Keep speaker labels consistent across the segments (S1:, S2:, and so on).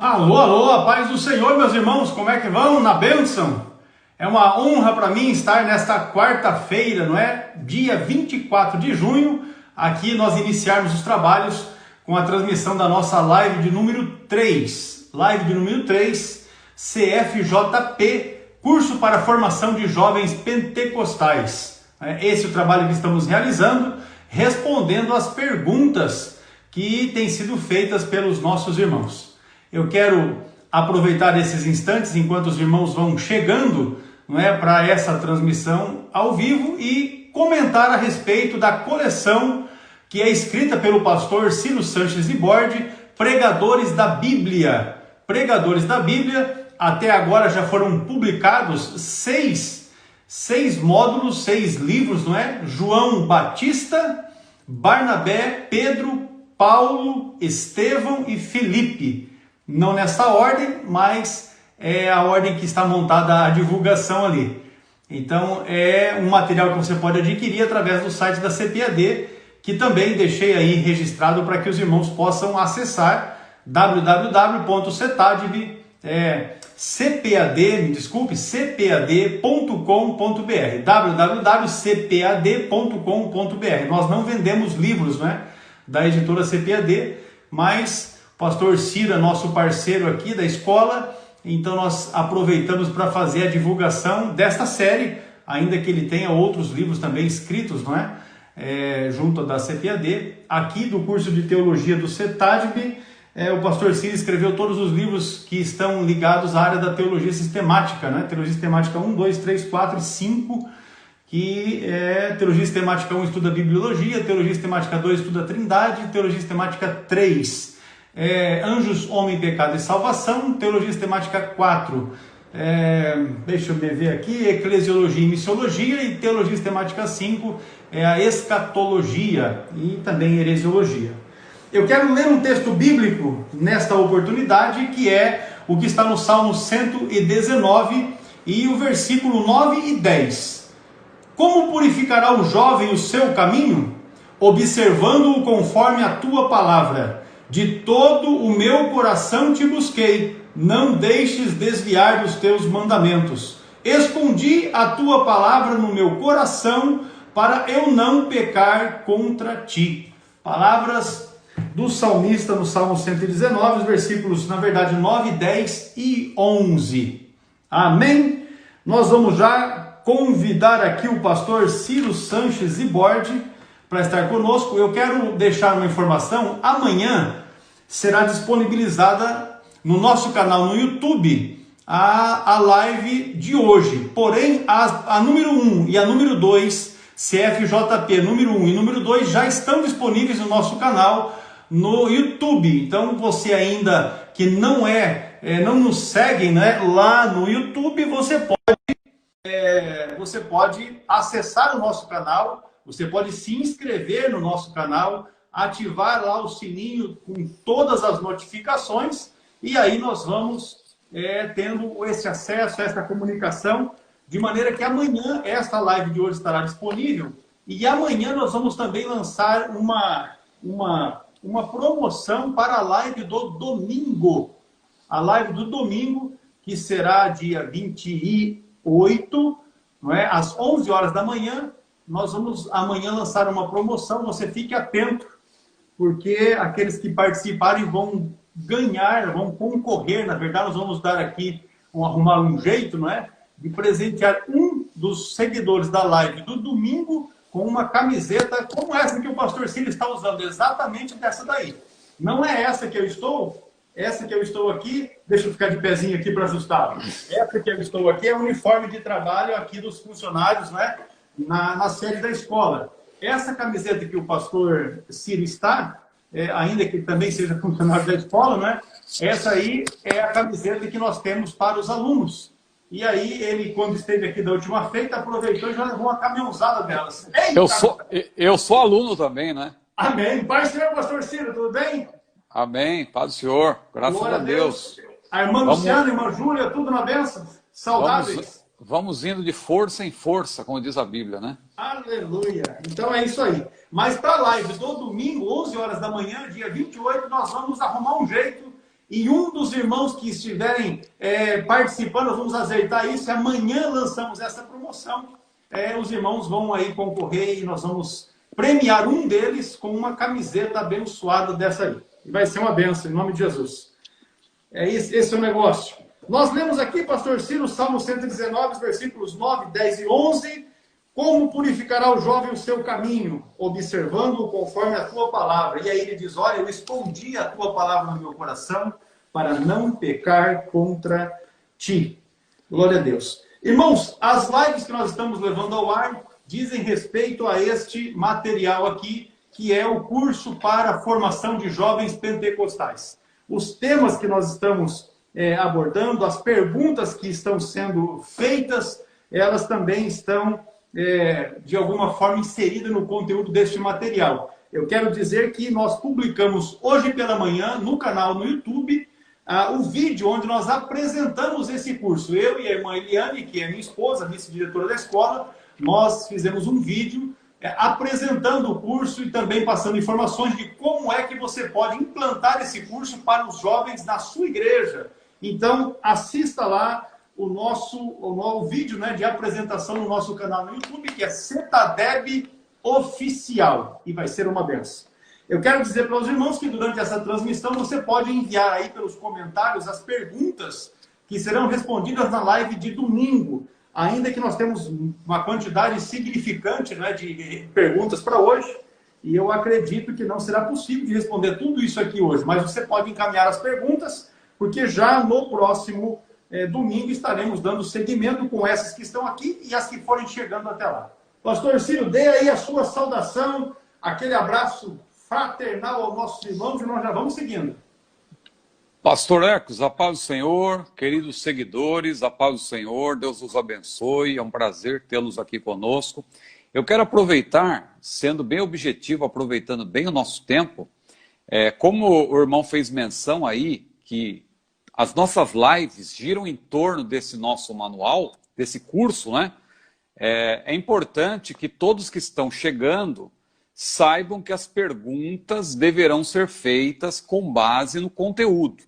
S1: Alô, alô, a paz do Senhor, meus irmãos, como é que vão? Na bênção? É uma honra para mim estar nesta quarta-feira, não é? Dia 24 de junho, aqui nós iniciarmos os trabalhos com a transmissão da nossa live de número 3. Live de número 3, CFJP, Curso para a Formação de Jovens Pentecostais. Esse é o trabalho que estamos realizando, respondendo às perguntas que têm sido feitas pelos nossos irmãos. Eu quero aproveitar esses instantes enquanto os irmãos vão chegando, não é, para essa transmissão ao vivo e comentar a respeito da coleção que é escrita pelo pastor Ciro Sanches Liborde, Pregadores da Bíblia. Pregadores da Bíblia, até agora já foram publicados seis módulos, 6 livros, não é? João Batista, Barnabé, Pedro, Paulo, Estevão e Felipe. Não nessa ordem, mas é a ordem que está montada a divulgação ali. Então é um material que você pode adquirir através do site da CPAD, que também deixei aí registrado para que os irmãos possam acessar cpad.com.br www.cpad.com.br. Nós não vendemos livros, né, da editora CPAD, mas Pastor Ciro é nosso parceiro aqui da escola, então nós aproveitamos para fazer a divulgação desta série, ainda que ele tenha outros livros também escritos, não é? Junto da CPAD. Aqui do curso de teologia do CETADB, o pastor Ciro escreveu todos os livros que estão ligados à área da teologia sistemática, né? Teologia sistemática 1, 2, 3, 4 e 5, que teologia sistemática 1 estuda bibliologia, teologia sistemática 2 estuda trindade, teologia sistemática 3 Anjos, Homem, Pecado e Salvação, teologia sistemática 4, deixa eu me ver aqui, Eclesiologia e Missiologia, e teologia sistemática 5 é a Escatologia e também Heresiologia. Eu quero ler um texto bíblico nesta oportunidade, que é o que está no Salmo 119 e o versículo 9 e 10. Como purificará o jovem o seu caminho? Observando-o conforme a tua palavra. De todo o meu coração te busquei, não deixes desviar dos teus mandamentos. Escondi a tua palavra no meu coração, para eu não pecar contra ti. Palavras do salmista no Salmo 119, os versículos, na verdade, 9, 10 e 11. Amém? Nós vamos já convidar aqui o pastor Ciro Sanches Liborde para estar conosco. Eu quero deixar uma informação: amanhã será disponibilizada no nosso canal no YouTube a live de hoje. Porém, a número 1 e a número 2, CFJP número 1 e número 2, já estão disponíveis no nosso canal no YouTube. Então, você ainda que não nos segue, né, lá no YouTube, você pode acessar o nosso canal, você pode se inscrever no nosso canal, ativar lá o sininho com todas as notificações, e aí nós vamos tendo esse acesso, essa comunicação, de maneira que amanhã esta live de hoje estará disponível, e amanhã nós vamos também lançar uma promoção para a live do domingo. A live do domingo, que será dia 28, não é? Às 11 horas da manhã, nós vamos amanhã lançar uma promoção. Você fique atento, porque aqueles que participarem vão ganhar, vão concorrer. Na verdade, nós vamos dar aqui, arrumar um jeito, não é, de presentear um dos seguidores da live do domingo com uma camiseta como essa que o pastor Ciro está usando, exatamente dessa daí. Não é essa que eu estou aqui, deixa eu ficar de pezinho aqui para ajustar. Essa que eu estou aqui é o uniforme de trabalho aqui dos funcionários, né, na sede da escola. Essa camiseta que o pastor Ciro está, ainda que também seja funcionário da escola, né, essa aí é a camiseta que nós temos para os alunos. E aí ele, quando esteve aqui da última feita, aproveitou e já levou uma caminhãozada delas.
S2: Eu sou aluno também, né?
S1: Amém. Pai do Senhor, pastor Ciro, tudo bem?
S2: Amém. Paz do Senhor. Graças
S1: Glória
S2: a Deus.
S1: A irmã Luciana, a irmã Júlia, tudo na bênção? Saudáveis?
S2: Vamos indo de força em força, como diz a Bíblia, né?
S1: Aleluia. Então é isso aí. Mas para a live do domingo, 11 horas da manhã, dia 28, nós vamos arrumar um jeito E um dos irmãos que estiverem participando, nós vamos acertar isso, e amanhã lançamos essa promoção. Os irmãos vão aí concorrer e nós vamos premiar um deles com uma camiseta abençoada dessa aí. E vai ser uma bênção, em nome de Jesus. Esse é o negócio. Nós lemos aqui, pastor Ciro, Salmo 119, versículos 9, 10 e 11. Como purificará o jovem o seu caminho? Observando-o conforme a tua palavra. E aí ele diz, olha, eu escondi a tua palavra no meu coração para não pecar contra ti. Glória a Deus. Irmãos, as lives que nós estamos levando ao ar dizem respeito a este material aqui, que é o curso para a formação de jovens pentecostais. Os temas que nós estamos abordando, as perguntas que estão sendo feitas, elas também estão, de alguma forma, inseridas no conteúdo deste material. Eu quero dizer que nós publicamos hoje pela manhã, no canal no YouTube, o vídeo onde nós apresentamos esse curso. Eu e a irmã Eliane, que é minha esposa, vice-diretora da escola, nós fizemos um vídeo apresentando o curso e também passando informações de como é que você pode implantar esse curso para os jovens na sua igreja. Então, assista lá o vídeo, né, de apresentação no nosso canal no YouTube, que é Cetadeb Oficial, e vai ser uma benção. Eu quero dizer para os irmãos que durante essa transmissão você pode enviar aí pelos comentários as perguntas que serão respondidas na live de domingo. Ainda que nós temos uma quantidade significante, né, de perguntas para hoje, e eu acredito que não será possível de responder tudo isso aqui hoje, mas você pode encaminhar as perguntas, porque já no próximo domingo estaremos dando seguimento com essas que estão aqui e as que forem chegando até lá. Pastor Ciro, dê aí a sua saudação, aquele abraço fraternal aos nossos irmãos e nós já vamos seguindo.
S2: Pastor Ecos, a paz do Senhor, queridos seguidores, a paz do Senhor, Deus os abençoe, é um prazer tê-los aqui conosco. Eu quero aproveitar, sendo bem objetivo, aproveitando bem o nosso tempo, como o irmão fez menção aí, que as nossas lives giram em torno desse nosso manual, desse curso, né? É importante que todos que estão chegando saibam que as perguntas deverão ser feitas com base no conteúdo.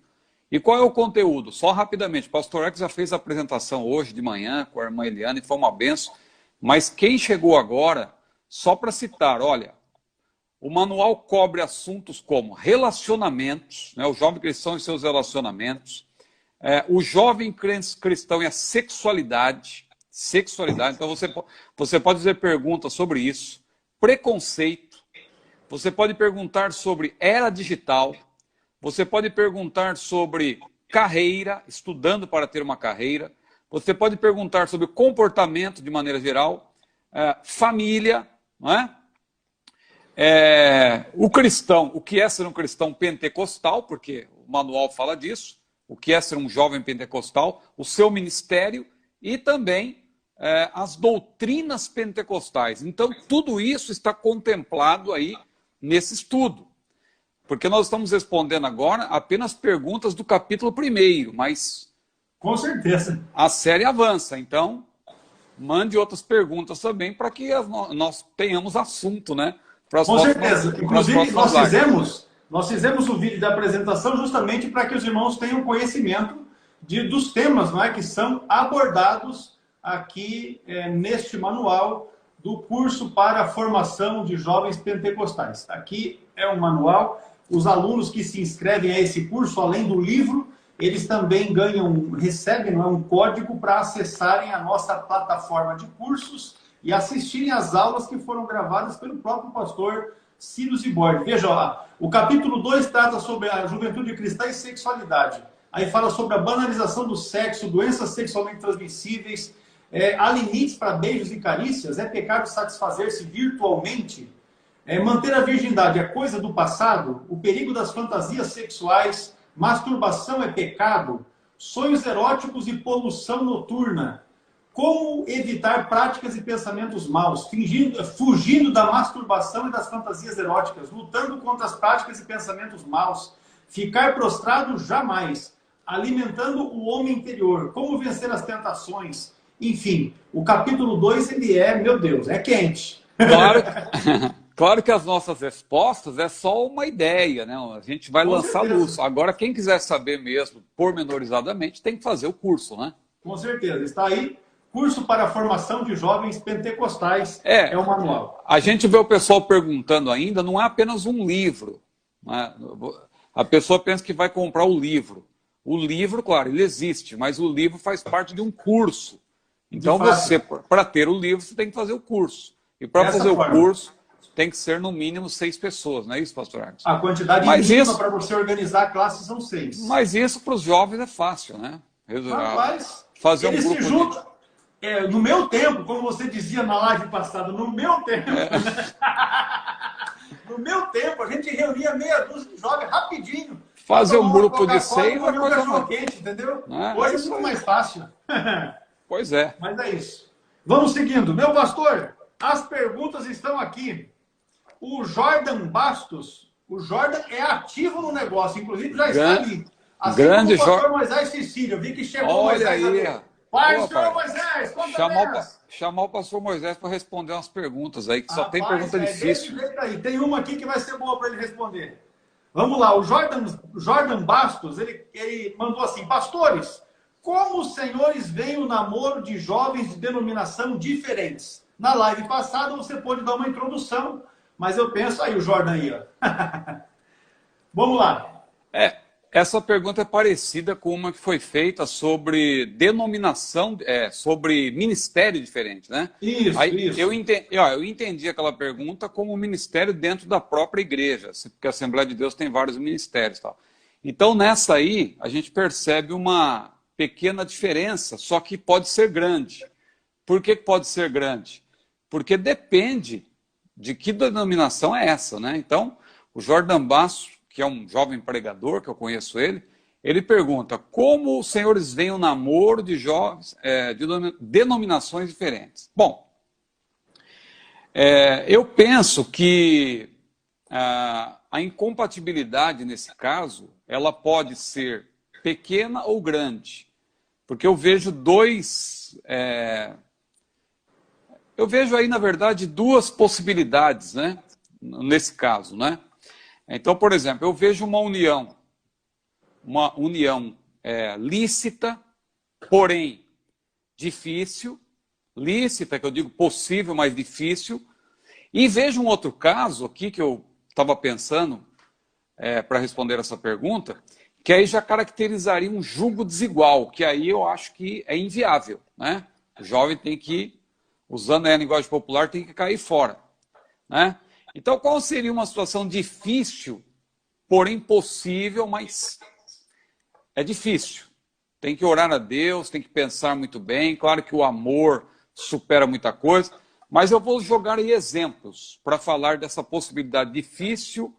S2: E qual é o conteúdo? Só rapidamente, o pastor Ecos já fez a apresentação hoje de manhã com a irmã Eliane, foi uma benção, mas quem chegou agora, só para citar, olha, o manual cobre assuntos como relacionamentos, né, o jovem cristão e seus relacionamentos, o jovem cristão e a sexualidade, então você pode fazer perguntas sobre isso, preconceito, você pode perguntar sobre era digital, você pode perguntar sobre carreira, estudando para ter uma carreira. Você pode perguntar sobre comportamento de maneira geral, família, não é? O cristão, o que é ser um cristão pentecostal, porque o manual fala disso, o que é ser um jovem pentecostal, o seu ministério e também as doutrinas pentecostais. Então, tudo isso está contemplado aí nesse estudo. Porque nós estamos respondendo agora apenas perguntas do capítulo 1º, mas...
S1: Com certeza.
S2: A série avança, então mande outras perguntas também para que nós tenhamos assunto, né?
S1: Com certeza. Inclusive, nós fizemos o vídeo da apresentação justamente para que os irmãos tenham conhecimento dos temas, não é, que são abordados aqui neste manual do curso para a formação de jovens pentecostais. Aqui é um manual. Os alunos que se inscrevem a esse curso, além do livro, eles também recebem um código para acessarem a nossa plataforma de cursos e assistirem às aulas que foram gravadas pelo próprio pastor Ciro Zibordi. Veja lá, o capítulo 2 trata sobre a juventude cristã e sexualidade. Aí fala sobre a banalização do sexo, doenças sexualmente transmissíveis, há limites para beijos e carícias, é pecado satisfazer-se virtualmente, manter a virgindade é coisa do passado, o perigo das fantasias sexuais, masturbação é pecado, sonhos eróticos e poluição noturna, como evitar práticas e pensamentos maus, fugindo da masturbação e das fantasias eróticas, lutando contra as práticas e pensamentos maus, ficar prostrado jamais, alimentando o homem interior, como vencer as tentações, enfim, o capítulo 2 ele meu Deus, é quente.
S2: Claro, Claro que as nossas respostas é só uma ideia, né? A gente vai lançar luz. Agora, quem quiser saber mesmo, pormenorizadamente, tem que fazer o curso, né?
S1: Com certeza. Está aí, curso para a formação de jovens pentecostais, é o manual.
S2: A gente vê o pessoal perguntando ainda, não é apenas um livro, né? A pessoa pensa que vai comprar o livro. O livro, claro, ele existe, mas o livro faz parte de um curso. Então, você, para ter o livro, você tem que fazer o curso. E para fazer o curso, tem que ser no mínimo 6 pessoas, não é isso, pastor Arcos?
S1: A quantidade mínima para você organizar a classe são 6.
S2: Mas isso para os jovens é fácil, né?
S1: Rapaz,
S2: fazer um grupo
S1: se juntam. No meu tempo, como você dizia na live passada, no meu tempo, no meu tempo, a gente reunia meia dúzia de jovens rapidinho.
S2: Fazer um grupo de 6
S1: é coisa mais quente, entendeu? Hoje é muito mais fácil.
S2: Pois é.
S1: Mas é isso. Vamos seguindo. Meu pastor, as perguntas estão aqui. O Jordan Bastos, o Jordan é ativo no negócio, inclusive já está ali. Assim
S2: grande
S1: como o pastor Moisés Cecílio, eu vi que chegou o Moisés ali. Pastor Moisés, conta
S2: chamar o pastor Moisés para responder umas perguntas aí, que só tem pergunta difícil.
S1: Aí. Tem uma aqui que vai ser boa para ele responder. Vamos lá, o Jordan Bastos, ele mandou assim: pastores, como os senhores veem o namoro de jovens de denominação diferentes? Na live passada você pôde dar uma introdução, mas eu penso aí, o Jordan aí, ó. Vamos lá.
S2: Essa pergunta é parecida com uma que foi feita sobre denominação, sobre ministério diferente, né?
S1: Isso.
S2: Eu entendi aquela pergunta como ministério dentro da própria igreja, porque a Assembleia de Deus tem vários ministérios e tal. Então, nessa aí, a gente percebe uma pequena diferença, só que pode ser grande. Por que pode ser grande? Porque depende de que denominação é essa, né? Então, o Jordan Basso, que é um jovem pregador, que eu conheço ele pergunta: como os senhores veem o namoro de jovens de denominações diferentes? Bom, eu penso que a incompatibilidade nesse caso, ela pode ser pequena ou grande, porque eu vejo eu vejo aí, na verdade, 2 possibilidades, né? Nesse caso, né? Então, por exemplo, eu vejo uma união lícita, porém difícil, lícita, que eu digo possível, mas difícil, e vejo um outro caso aqui que eu estava pensando para responder essa pergunta, que aí já caracterizaria um jugo desigual, que aí eu acho que é inviável, né? O jovem tem que, usando a linguagem popular, tem que cair fora, né? Então, qual seria uma situação difícil, porém possível, mas é difícil? Tem que orar a Deus, tem que pensar muito bem. Claro que o amor supera muita coisa, mas eu vou jogar aí exemplos para falar dessa possibilidade difícil,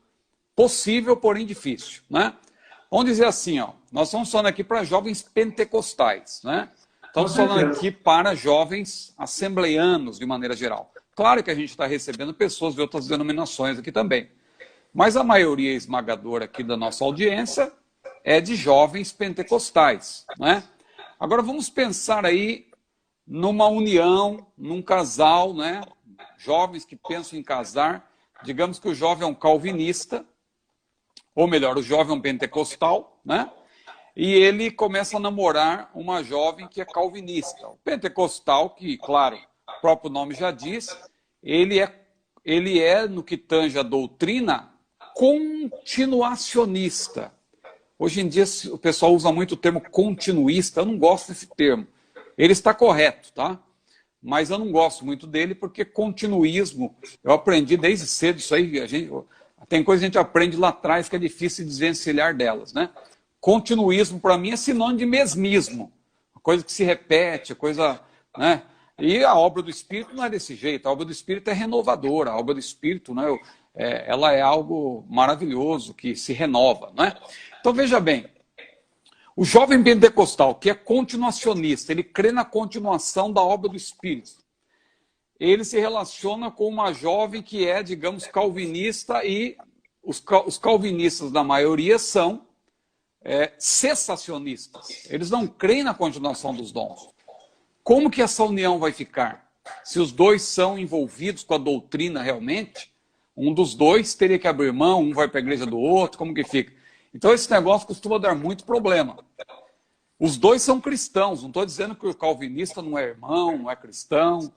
S2: possível, porém difícil, né? Vamos dizer assim, ó, nós estamos falando aqui para jovens pentecostais, né? Estamos falando aqui para jovens assembleianos, de maneira geral. Claro que a gente está recebendo pessoas de outras denominações aqui também. Mas a maioria esmagadora aqui da nossa audiência é de jovens pentecostais, né? Agora vamos pensar aí numa união, num casal, né? Jovens que pensam em casar. Digamos que o jovem é um calvinista, ou melhor, o jovem é um pentecostal, né? E ele começa a namorar uma jovem que é calvinista. O pentecostal, que, claro, o próprio nome já diz, ele é, no que tange a doutrina, continuacionista. Hoje em dia o pessoal usa muito o termo continuista, eu não gosto desse termo. Ele está correto, tá? Mas eu não gosto muito dele porque continuismo, eu aprendi desde cedo isso aí, tem coisa que a gente aprende lá atrás que é difícil desvencilhar delas, né? Continuismo, para mim, é sinônimo de mesmismo. Uma coisa que se repete, coisa, né? E a obra do Espírito não é desse jeito. A obra do Espírito é renovadora. A obra do Espírito, né, ela é algo maravilhoso, que se renova, né? Então, veja bem. O jovem pentecostal, que é continuacionista, ele crê na continuação da obra do Espírito. Ele se relaciona com uma jovem que é, digamos, calvinista, e os calvinistas, na maioria, são cessacionistas. Eles não creem na continuação dos dons. Como que essa união vai ficar? Se os dois são envolvidos com a doutrina realmente, Um dos dois teria que abrir mão, um vai para a igreja do outro, como que fica? Então esse negócio costuma dar muito problema. Os dois são cristãos, não estou dizendo que o calvinista não é irmão, não é cristão,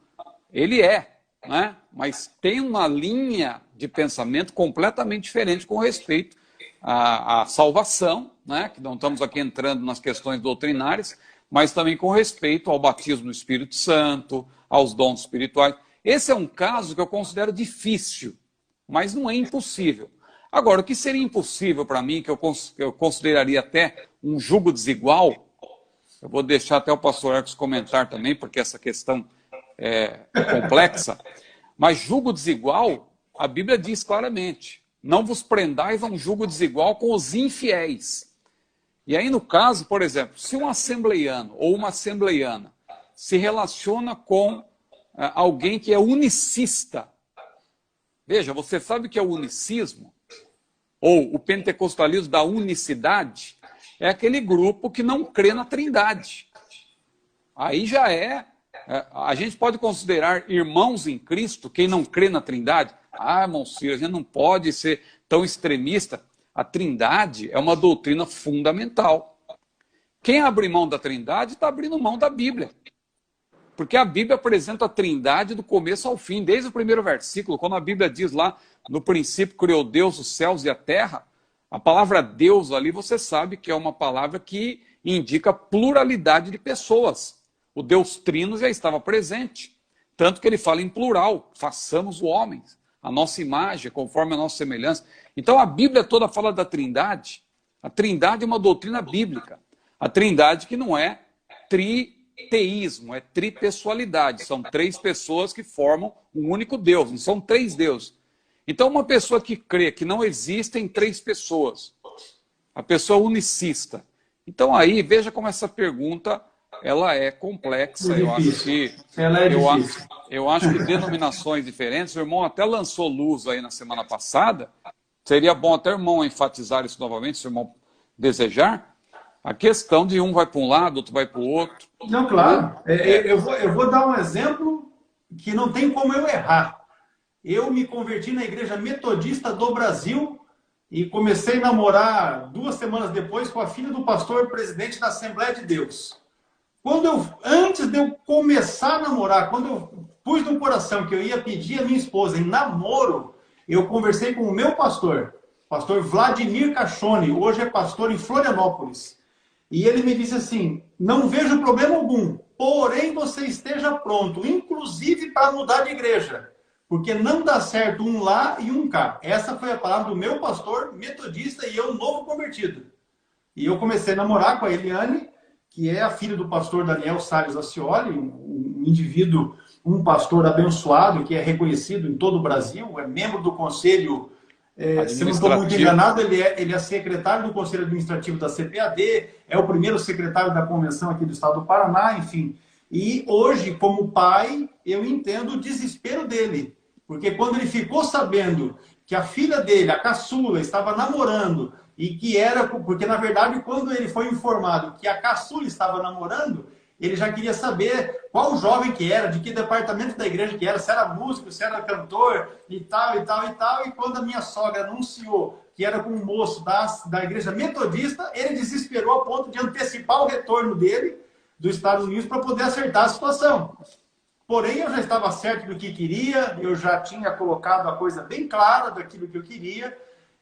S2: ele é, né? Mas tem uma linha de pensamento completamente diferente com respeito à salvação, né? Que não estamos aqui entrando nas questões doutrinárias, mas também com respeito ao batismo no Espírito Santo, aos dons espirituais. Esse é um caso que eu considero difícil, mas não é impossível. Agora, o que seria impossível para mim, que eu consideraria até um jugo desigual, eu vou deixar até o pastor Ercos comentar também, porque essa questão é complexa, mas jugo desigual, a Bíblia diz claramente, não vos prendais a um jugo desigual com os infiéis. E aí, no caso, por exemplo, se um assembleiano ou uma assembleiana se relaciona com alguém que é unicista, veja, você sabe o que é o unicismo? Ou o pentecostalismo da unicidade? É aquele grupo que não crê na Trindade. Aí já a gente pode considerar irmãos em Cristo quem não crê na Trindade? Ah, irmão Ciro, a gente não pode ser tão extremista. A Trindade é uma doutrina fundamental. Quem abre mão da Trindade está abrindo mão da Bíblia. Porque a Bíblia apresenta a Trindade do começo ao fim, desde o primeiro versículo, quando a Bíblia diz lá, no princípio criou Deus os céus e a terra, a palavra Deus ali, você sabe que é uma palavra que indica pluralidade de pessoas. O Deus Trino já estava presente, tanto que ele fala em plural, façamos o homem, a nossa imagem, conforme a nossa semelhança. Então a Bíblia toda fala da Trindade. A Trindade é uma doutrina bíblica. A Trindade que não é triteísmo, é tripessoalidade. São três pessoas que formam um único Deus, não são três deuses. Então, uma pessoa que crê que não existem três pessoas, a pessoa unicista. Então, aí, veja como essa pergunta ela é complexa. Eu acho que denominações diferentes, o irmão até lançou luz aí na semana passada, seria bom até o irmão enfatizar isso novamente, se o irmão desejar, a questão de um vai para um lado, outro vai para o outro.
S1: Não, claro. Eu vou dar um exemplo que não tem como eu errar. Eu me converti na Igreja Metodista do Brasil e comecei a namorar 2 semanas depois com a filha do pastor presidente da Assembleia de Deus. Antes de eu começar a namorar, quando eu pus no coração que eu ia pedir a minha esposa em namoro, eu conversei com o meu pastor Vladimir Cachone, hoje é pastor em Florianópolis. E ele me disse assim, não vejo problema algum, porém você esteja pronto, inclusive para mudar de igreja. Porque não dá certo um lá e um cá. Essa foi a palavra do meu pastor metodista e eu novo convertido. E eu comecei a namorar com a Eliane, que é a filha do pastor Daniel Salles Ascioli, um indivíduo, um pastor abençoado, que é reconhecido em todo o Brasil, é membro do conselho, se não estou muito enganado, ele é secretário do conselho administrativo da CPAD, é o primeiro secretário da convenção aqui do estado do Paraná, enfim. E hoje, como pai, eu entendo o desespero dele. Porque quando ele ficou sabendo que a filha dele, a caçula, estava namorando, e que era... Porque, na verdade, quando ele foi informado que a caçula estava namorando, ele já queria saber qual jovem que era, de que departamento da igreja que era, se era músico, se era cantor, e tal, e tal, e tal. E quando a minha sogra anunciou que era com um moço da igreja metodista, ele desesperou a ponto de antecipar o retorno dele dos Estados Unidos para poder acertar a situação. Porém, eu já estava certo do que queria, eu já tinha colocado a coisa bem clara daquilo que eu queria,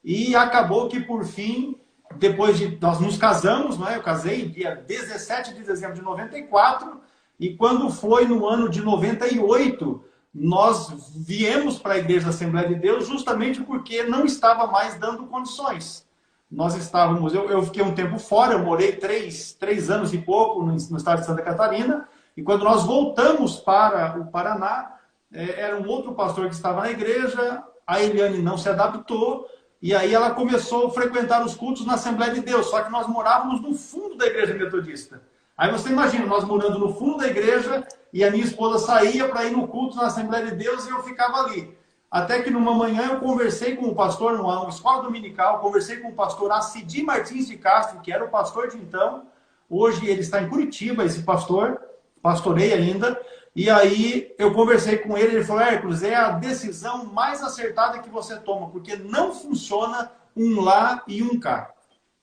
S1: e acabou que, por fim, depois de... Nós nos casamos, não é? Eu casei dia 17 de dezembro de 94, e quando foi no ano de 98, nós viemos para a Igreja da Assembleia de Deus justamente porque não estava mais dando condições. Nós estávamos... Eu fiquei um tempo fora, eu morei 3 anos e pouco no estado de Santa Catarina, e quando nós voltamos para o Paraná, era um outro pastor que estava na igreja, a Eliane não se adaptou, e aí ela começou a frequentar os cultos na Assembleia de Deus, só que nós morávamos no fundo da igreja metodista. Aí você imagina, nós morando no fundo da igreja, e a minha esposa saía para ir no culto na Assembleia de Deus, e eu ficava ali. Até que numa manhã eu conversei com o pastor, numa escola dominical, conversei com o pastor Acidi Martins de Castro, que era o pastor de então, hoje ele está em Curitiba, esse pastor pastorei ainda, e aí eu conversei com ele, ele falou, Hércules, é a decisão mais acertada que você toma, porque não funciona um lá e um cá.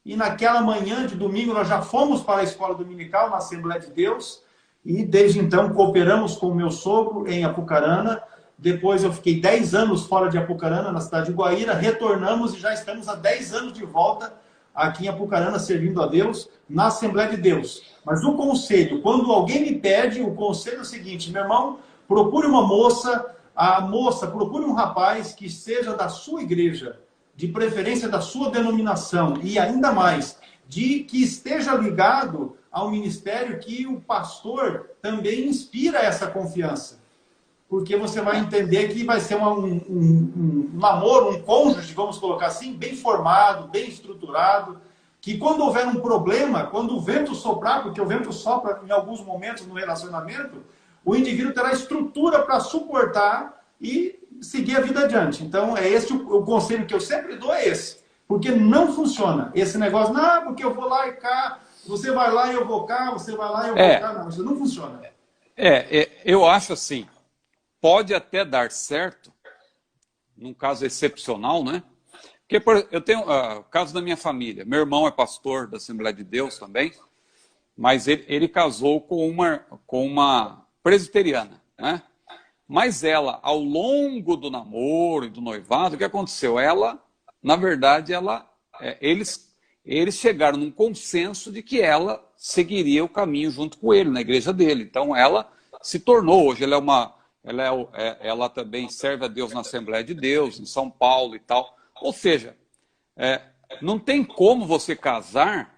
S1: E naquela manhã de domingo nós já fomos para a escola dominical, na Assembleia de Deus, e desde então cooperamos com o meu sogro em Apucarana. Depois eu fiquei 10 anos fora de Apucarana, na cidade de Guaíra, retornamos e já estamos há 10 anos de volta aqui em Apucarana, servindo a Deus, na Assembleia de Deus. Mas o conselho, quando alguém me pede, o conselho é o seguinte, meu irmão, procure uma moça, procure um rapaz que seja da sua igreja, de preferência da sua denominação, e ainda mais, de que esteja ligado ao ministério que o pastor também inspira essa confiança. Porque você vai entender que vai ser um namoro, um cônjuge, vamos colocar assim, bem formado, bem estruturado, que quando houver um problema, quando o vento soprar, porque o vento sopra em alguns momentos no relacionamento, o indivíduo terá estrutura para suportar e seguir a vida adiante. Então, é esse o conselho que eu sempre dou, é esse. Porque não funciona. Esse negócio, não, porque eu vou lá e cá, você vai lá e eu vou cá, você vai lá e eu vou cá. Não, isso não funciona.
S2: Eu acho assim, pode até dar certo, num caso excepcional, né? Porque eu tenho o caso da minha família. Meu irmão é pastor da Assembleia de Deus também, mas ele casou com uma presbiteriana, né? Mas ela, ao longo do namoro e do noivado, o que aconteceu? Ela, na verdade, eles chegaram num consenso de que ela seguiria o caminho junto com ele, na igreja dele. Então ela se tornou, hoje ela também serve a Deus na Assembleia de Deus, em São Paulo e tal. Ou seja, não tem como você casar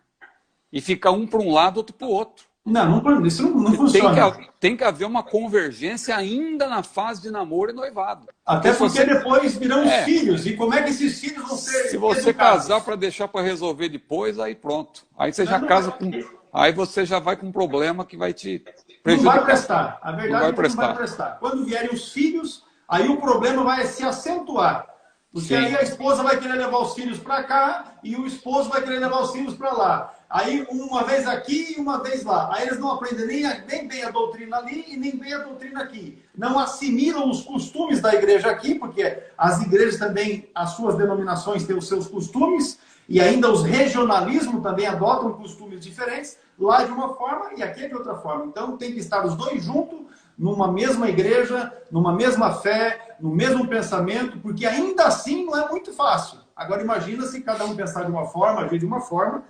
S2: e ficar um para um lado, outro para o outro.
S1: Não, isso não funciona.
S2: Tem que haver uma convergência ainda na fase de namoro e noivado.
S1: Até porque depois virão os filhos. E como é que esses filhos vão ser
S2: Se você casar para deixar para resolver depois, aí pronto. Aí você já casa com... Aí você já vai com um problema que vai te prejudicar.
S1: Não vai prestar. A verdade é que não vai prestar. Quando vierem os filhos, aí o problema vai se acentuar. Porque aí a esposa vai querer levar os filhos para cá e o esposo vai querer levar os filhos para lá. Aí uma vez aqui e uma vez lá. Aí eles não aprendem nem bem a doutrina ali e nem bem a doutrina aqui. Não assimilam os costumes da igreja aqui, porque as igrejas também, as suas denominações têm os seus costumes, e ainda os regionalismos também adotam costumes diferentes, lá de uma forma e aqui é de outra forma. Então tem que estar os dois juntos, numa mesma igreja, numa mesma fé, no mesmo pensamento, porque ainda assim não é muito fácil. Agora imagina se cada um pensar de uma forma, agir de uma forma,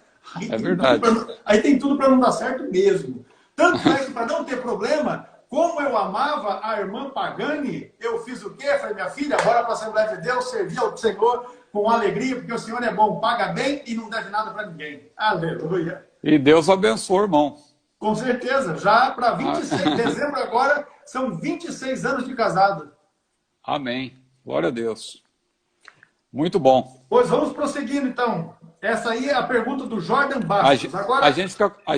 S2: é verdade.
S1: Aí tem tudo para não dar certo mesmo. Tanto é que para não ter problema, como eu amava a irmã Pagani, eu fiz o quê? Falei, minha filha, bora para a Assembleia de Deus, servir ao Senhor com alegria, porque o Senhor é bom, paga bem e não deve nada para ninguém. Aleluia.
S2: E Deus abençoe, irmão.
S1: Com certeza. Já para 26 de dezembro agora, são 26 anos de casado.
S2: Amém. Glória a Deus. Muito bom.
S1: Pois vamos prosseguindo, então. Essa aí é a pergunta do Jordan Bastos. Agora...
S2: a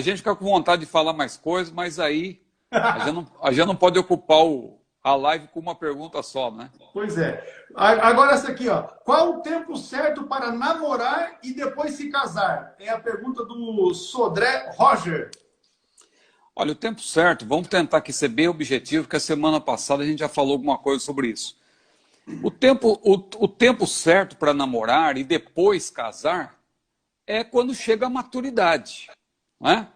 S2: gente fica com vontade de falar mais coisas, mas aí a gente não pode ocupar a live com uma pergunta só, né?
S1: Pois é. Agora essa aqui, ó. Qual o tempo certo para namorar e depois se casar? É a pergunta do Sodré Roger.
S2: Olha, o tempo certo, vamos tentar aqui ser bem objetivo, porque a semana passada a gente já falou alguma coisa sobre isso. O tempo certo para namorar e depois casar é quando chega a maturidade, né?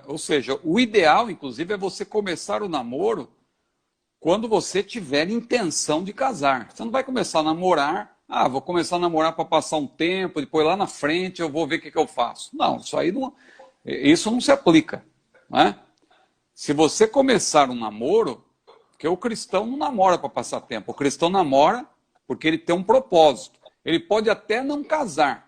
S2: Ou seja, o ideal, inclusive, é você começar o namoro quando você tiver intenção de casar. Você não vai começar a namorar, vou começar a namorar para passar um tempo, depois lá na frente eu vou ver o que eu faço. Não, isso não se aplica, né? Se você começar um namoro, porque o cristão não namora para passar tempo, o cristão namora porque ele tem um propósito. Ele pode até não casar,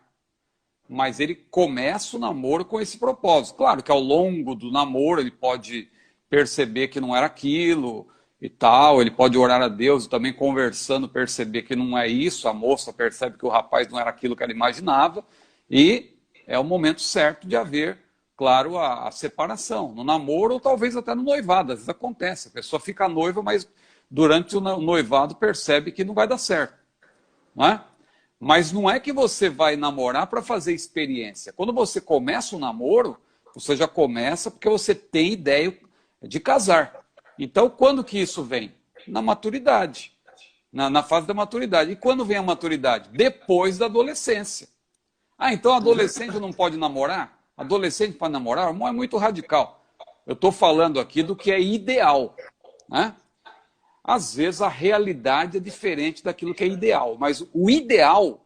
S2: mas ele começa o namoro com esse propósito. Claro que ao longo do namoro ele pode perceber que não era aquilo e tal, ele pode orar a Deus e também conversando perceber que não é isso, a moça percebe que o rapaz não era aquilo que ela imaginava e é o momento certo de haver, claro, a separação, no namoro ou talvez até no noivado. Às vezes acontece, a pessoa fica noiva, mas durante o noivado percebe que não vai dar certo, não é? Mas não é que você vai namorar para fazer experiência. Quando você começa o namoro, você já começa porque você tem ideia de casar. Então, quando que isso vem? Na maturidade, na fase da maturidade. E quando vem a maturidade? Depois da adolescência. Ah, então adolescente não pode namorar? Adolescente para namorar? Não, é muito radical. Eu estou falando aqui do que é ideal, né? Às vezes a realidade é diferente daquilo que é ideal, mas o ideal,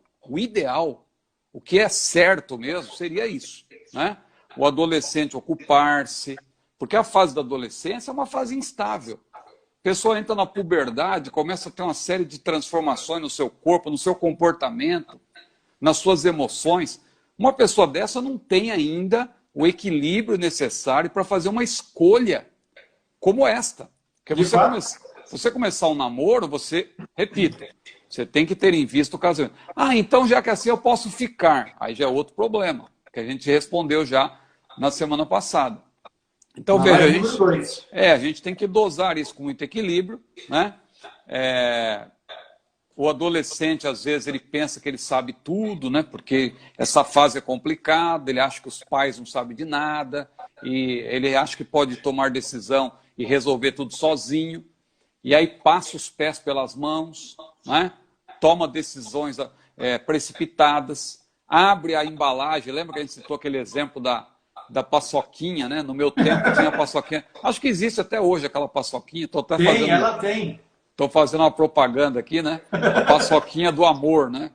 S2: o que é certo mesmo, seria isso, né? O adolescente ocupar-se, porque a fase da adolescência é uma fase instável. A pessoa entra na puberdade, começa a ter uma série de transformações no seu corpo, no seu comportamento, nas suas emoções. Uma pessoa dessa não tem ainda o equilíbrio necessário para fazer uma escolha como esta. Porque você começar um namoro, repito, você tem que ter em vista o casamento. Ah, então já que assim eu posso ficar. Aí já é outro problema, que a gente respondeu já na semana passada. Então, veja, a gente tem que dosar isso com muito equilíbrio, né? O adolescente, às vezes, ele pensa que ele sabe tudo, né? Porque essa fase é complicada, ele acha que os pais não sabem de nada, e ele acha que pode tomar decisão e resolver tudo sozinho, e aí passa os pés pelas mãos, né? Toma decisões precipitadas, abre a embalagem. Lembra que a gente citou aquele exemplo da paçoquinha, né? No meu tempo tinha paçoquinha. Acho que existe até hoje aquela paçoquinha.
S1: Ela tem.
S2: Estou fazendo uma propaganda aqui, né? A paçoquinha do amor, né?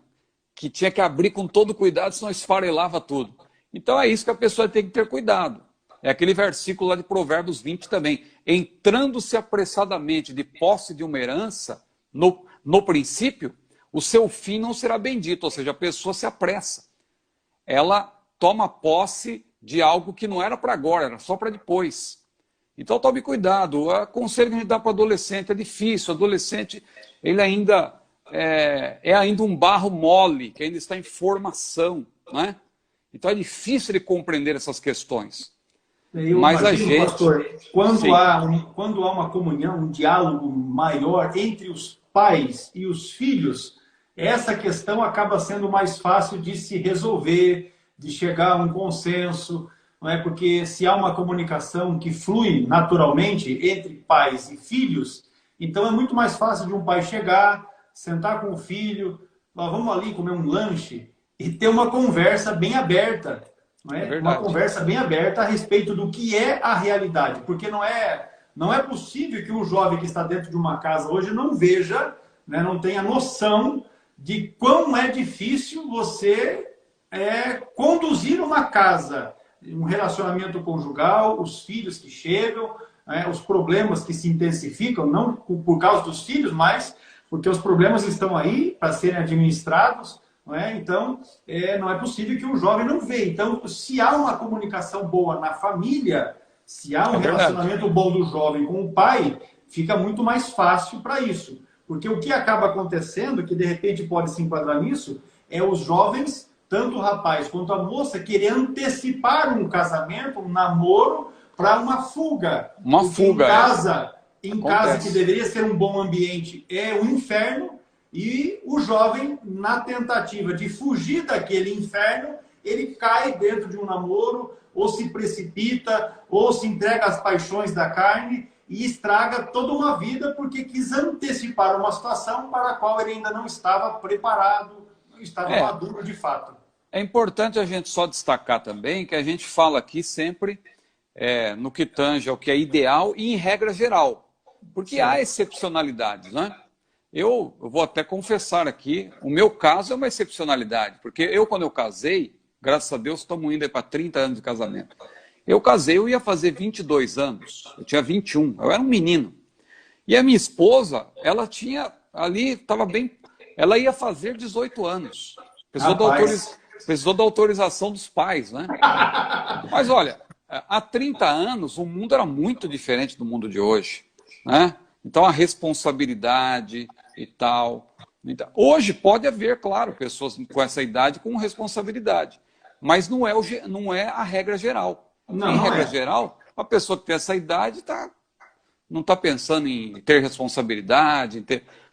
S2: Que tinha que abrir com todo cuidado, senão esfarelava tudo. Então é isso que a pessoa tem que ter cuidado. É aquele versículo lá de Provérbios 20 também. Entrando-se apressadamente de posse de uma herança, no princípio, o seu fim não será bendito. Ou seja, a pessoa se apressa. Ela toma posse de algo que não era para agora, era só para depois. Então tome cuidado. O conselho que a gente dá para o adolescente é difícil. O adolescente ele ainda é ainda um barro mole, que ainda está em formação, né? Então é difícil ele compreender essas questões.
S1: Mas imagino, a gente, pastor, quando há uma comunhão, um diálogo maior entre os pais e os filhos, essa questão acaba sendo mais fácil de se resolver, de chegar a um consenso. Não é? Porque se há uma comunicação que flui naturalmente entre pais e filhos, então é muito mais fácil de um pai chegar, sentar com o filho, vamos ali comer um lanche e ter uma conversa bem aberta, não é? Uma conversa bem aberta a respeito do que é a realidade, porque não é possível que um jovem que está dentro de uma casa hoje não veja, né, não tenha noção de quão é difícil você conduzir uma casa, um relacionamento conjugal, os filhos que chegam, os problemas que se intensificam, não por causa dos filhos, mas porque os problemas estão aí para serem administrados, não é? Então, não é possível que um jovem não veja. Então, se há uma comunicação boa na família, se há um relacionamento bom do jovem com o pai, fica muito mais fácil para isso. Porque o que acaba acontecendo, que de repente pode se enquadrar nisso, é os jovens, tanto o rapaz quanto a moça, querer antecipar um casamento, um namoro, para uma fuga.
S2: Uma fuga.
S1: Em casa que deveria ser um bom ambiente, é o inferno, e o jovem, na tentativa de fugir daquele inferno, ele cai dentro de um namoro, ou se precipita, ou se entrega às paixões da carne, e estraga toda uma vida, porque quis antecipar uma situação para a qual ele ainda não estava preparado, não estava maduro de fato.
S2: É importante a gente só destacar também que a gente fala aqui sempre no que tange ao que é ideal e em regra geral. Porque há excepcionalidades, né? Eu vou até confessar aqui, o meu caso é uma excepcionalidade, porque quando eu casei, graças a Deus, estamos indo para 30 anos de casamento. Eu casei, eu ia fazer 22 anos, eu tinha 21, eu era um menino. E a minha esposa, ela tinha ali, estava bem, ela ia fazer 18 anos. Precisou da autorização dos pais, né? Mas olha, há 30 anos o mundo era muito diferente do mundo de hoje, né? Então a responsabilidade e tal. Então, hoje pode haver, claro, pessoas com essa idade com responsabilidade, mas não é a regra geral. Em regra geral, a pessoa que tem essa idade não está pensando em ter responsabilidade.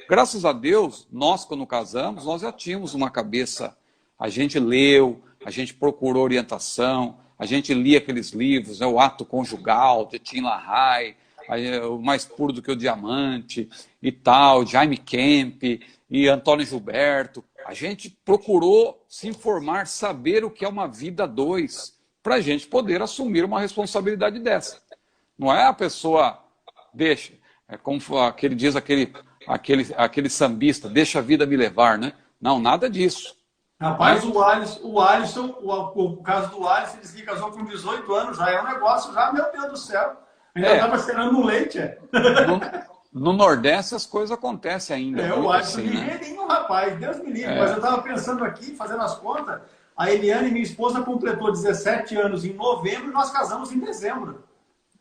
S2: Graças a Deus, nós quando casamos, nós já tínhamos uma cabeça, a gente leu, a gente procurou orientação, a gente lia aqueles livros, né? O Ato Conjugal, de Tim LaHaye, O Mais Puro do que o Diamante e tal, Jaime Kemp e Antônio Gilberto. A gente procurou se informar, saber o que é uma vida a dois, para a gente poder assumir uma responsabilidade dessa. Não é a pessoa deixa, é como aquele diz aquele sambista, deixa a vida me levar, né? Não, nada disso.
S1: Rapaz, o Alisson, o caso do Alisson, ele se casou com 18 anos, já é um negócio, já, meu Deus do céu. Ainda estava esperando um leite,
S2: No Nordeste as coisas acontecem ainda.
S1: O Alisson
S2: assim,
S1: ligeirinho, rapaz, Deus me livre. Mas eu estava pensando aqui, fazendo as contas, a Eliane, minha esposa, completou 17 anos em novembro e nós casamos em dezembro.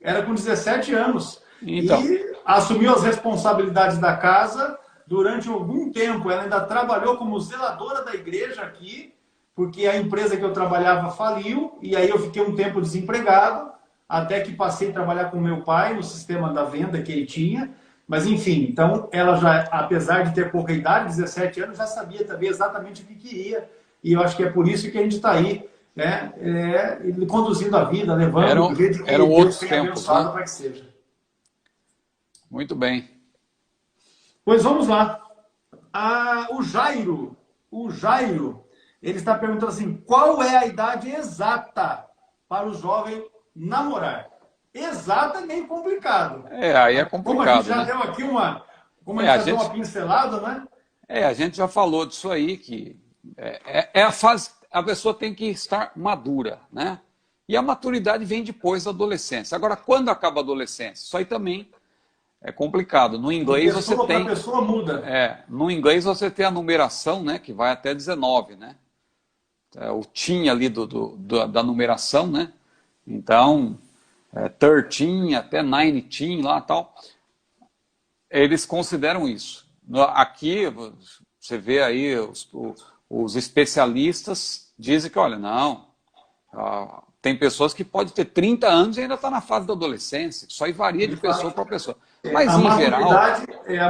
S1: Era com 17 anos.
S2: Então.
S1: E assumiu as responsabilidades da casa. Durante algum tempo, ela ainda trabalhou como zeladora da igreja aqui, porque a empresa que eu trabalhava faliu, e aí eu fiquei um tempo desempregado, até que passei a trabalhar com meu pai no sistema da venda que ele tinha. Mas, enfim, então, ela já, apesar de ter pouca idade, 17 anos, já sabia também exatamente o que queria. E eu acho que é por isso que a gente está aí, né, conduzindo a vida, levando do jeito que Deus tem abençoado para que seja.
S2: Muito bem.
S1: Pois vamos lá. O Jairo, ele está perguntando assim, qual é a idade exata para o jovem namorar? Exata é meio complicado.
S2: Aí é complicado.
S1: Como a gente já deu aqui uma pincelada, né?
S2: A gente já falou disso aí, que a fase, a pessoa tem que estar madura, né? E a maturidade vem depois da adolescência. Agora, quando acaba a adolescência? Isso aí também é complicado. No inglês você tem...
S1: A pessoa muda.
S2: No inglês você tem a numeração, né? Que vai até 19, né? O teen ali da numeração, né? Então, 13 até 19 lá tal. Eles consideram isso. Aqui, você vê aí, os especialistas dizem que, olha, não, tem pessoas que podem ter 30 anos e ainda está na fase da adolescência. Isso aí varia de pessoa para pessoa. Mas,
S1: a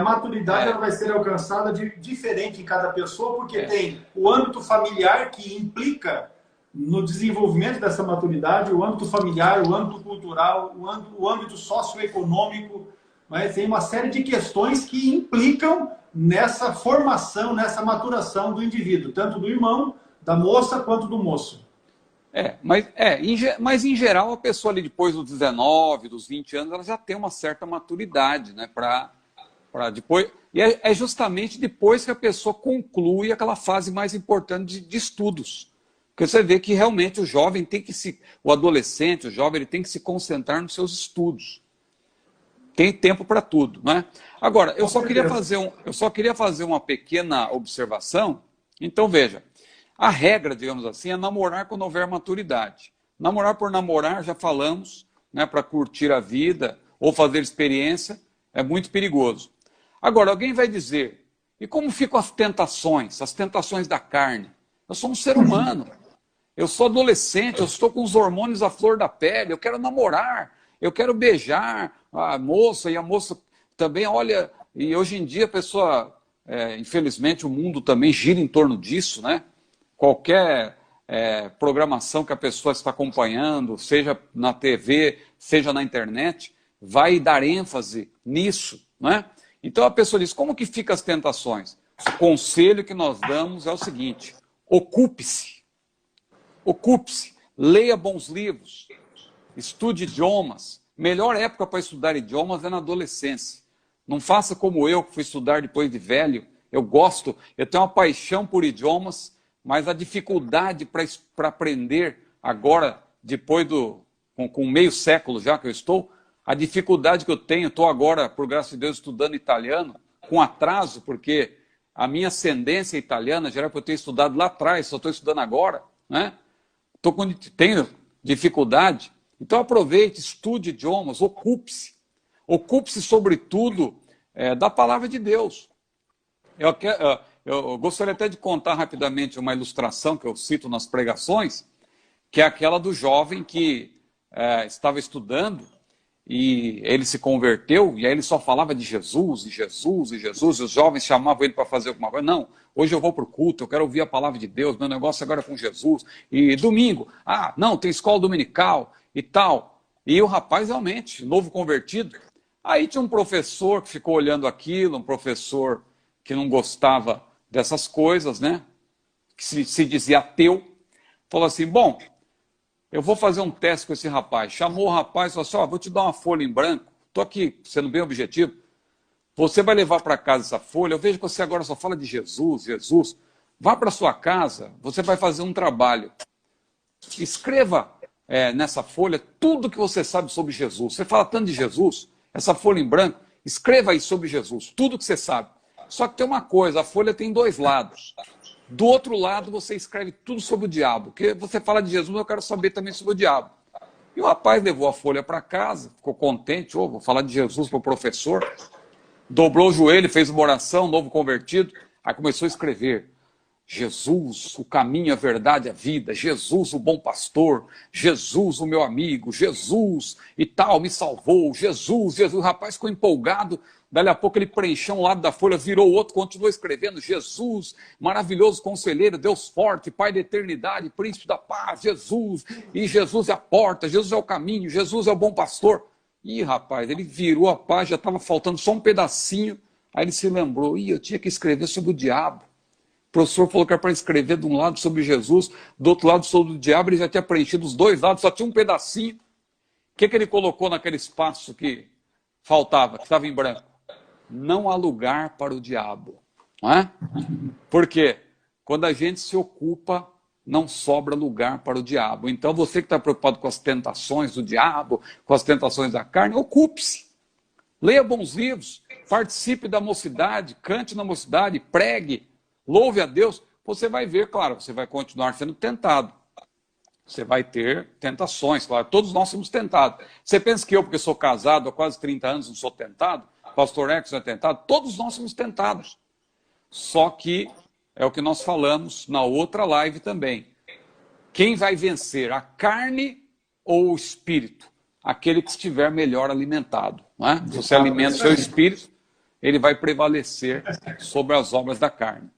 S1: maturidade ela vai ser alcançada diferente em cada pessoa, porque tem o âmbito familiar que implica no desenvolvimento dessa maturidade, o âmbito familiar, o âmbito cultural, o âmbito socioeconômico. Mas tem uma série de questões que implicam nessa formação, nessa maturação do indivíduo, tanto do irmão, da moça, quanto do moço.
S2: Mas em geral a pessoa ali depois dos 19, dos 20 anos, ela já tem uma certa maturidade, né? Para depois. E é justamente depois que a pessoa conclui aquela fase mais importante de estudos. Porque você vê que realmente o jovem tem que o adolescente, o jovem, ele tem que se concentrar nos seus estudos. Tem tempo para tudo, né? Agora, eu só queria fazer uma pequena observação. Então, veja, a regra, digamos assim, é namorar quando houver maturidade. Namorar por namorar, já falamos, né, para curtir a vida ou fazer experiência, é muito perigoso. Agora, alguém vai dizer, e como ficam as tentações da carne? Eu sou um ser humano, eu sou adolescente, eu estou com os hormônios à flor da pele, eu quero namorar, eu quero beijar a moça, e a moça também, olha, e hoje em dia a pessoa, infelizmente o mundo também gira em torno disso, né? Qualquer programação que a pessoa está acompanhando, seja na TV, seja na internet, vai dar ênfase nisso, né? Então a pessoa diz, como que ficam as tentações? O conselho que nós damos é o seguinte, ocupe-se, leia bons livros, estude idiomas. Melhor época para estudar idiomas é na adolescência. Não faça como eu, que fui estudar depois de velho. Eu tenho uma paixão por idiomas, mas a dificuldade para aprender agora, depois com meio século já que eu estou, a dificuldade que eu tenho, estou agora, por graça de Deus, estudando italiano, com atraso, porque a minha ascendência italiana, já era para eu ter estudado lá atrás, só estou estudando agora, né? Tenho dificuldade. Então aproveite, estude idiomas, ocupe-se. Ocupe-se, sobretudo, da palavra de Deus. Eu gostaria até de contar rapidamente uma ilustração que eu cito nas pregações, que é aquela do jovem que estava estudando e ele se converteu, e aí ele só falava de Jesus, e Jesus, e Jesus, e os jovens chamavam ele para fazer alguma coisa. Não, hoje eu vou para o culto, eu quero ouvir a palavra de Deus, meu negócio agora é com Jesus. E domingo, não, tem escola dominical e tal. E o rapaz realmente, novo convertido. Aí tinha um professor que ficou olhando aquilo, um professor que não gostava dessas coisas, né? Que se dizia ateu. Falou assim, bom, eu vou fazer um teste com esse rapaz. Chamou o rapaz e falou assim, vou te dar uma folha em branco. Estou aqui, sendo bem objetivo. Você vai levar para casa essa folha. Eu vejo que você agora só fala de Jesus, Jesus. Vá para sua casa, você vai fazer um trabalho. Escreva nessa folha tudo que você sabe sobre Jesus. Você fala tanto de Jesus, essa folha em branco, escreva aí sobre Jesus, tudo que você sabe. Só que tem uma coisa, a folha tem 2 lados. Do outro lado, você escreve tudo sobre o diabo. Porque você fala de Jesus, eu quero saber também sobre o diabo. E o rapaz levou a folha para casa, ficou contente, vou falar de Jesus para o professor. Dobrou o joelho, fez uma oração, novo convertido. Aí começou a escrever. Jesus, o caminho, a verdade, a vida. Jesus, o bom pastor. Jesus, o meu amigo. Jesus e tal, me salvou. Jesus, Jesus. O rapaz ficou empolgado. Dali a pouco ele preencheu um lado da folha, virou o outro, continuou escrevendo. Jesus, maravilhoso conselheiro, Deus forte, Pai da eternidade, príncipe da paz. Jesus, e Jesus é a porta, Jesus é o caminho, Jesus é o bom pastor. Ih, rapaz, ele virou a página, já estava faltando só um pedacinho. Aí ele se lembrou, eu tinha que escrever sobre o diabo. O professor falou que era para escrever de um lado sobre Jesus, do outro lado sobre o diabo, ele já tinha preenchido os 2 lados, só tinha um pedacinho. O que ele colocou naquele espaço que faltava, que estava em branco? Não há lugar para o diabo. Não é? Por quê? Quando a gente se ocupa, não sobra lugar para o diabo. Então você que está preocupado com as tentações do diabo, com as tentações da carne, ocupe-se. Leia bons livros, participe da mocidade, cante na mocidade, pregue, louve a Deus. Você vai ver, claro, você vai continuar sendo tentado. Você vai ter tentações, claro. Todos nós somos tentados. Você pensa que eu, porque sou casado há quase 30 anos, não sou tentado? Pastor Exo é tentado? Todos nós somos tentados. Só que é o que nós falamos na outra live também. Quem vai vencer, a carne ou o espírito? Aquele que estiver melhor alimentado. Não é? Se você alimenta o seu espírito, ele vai prevalecer sobre as obras da carne.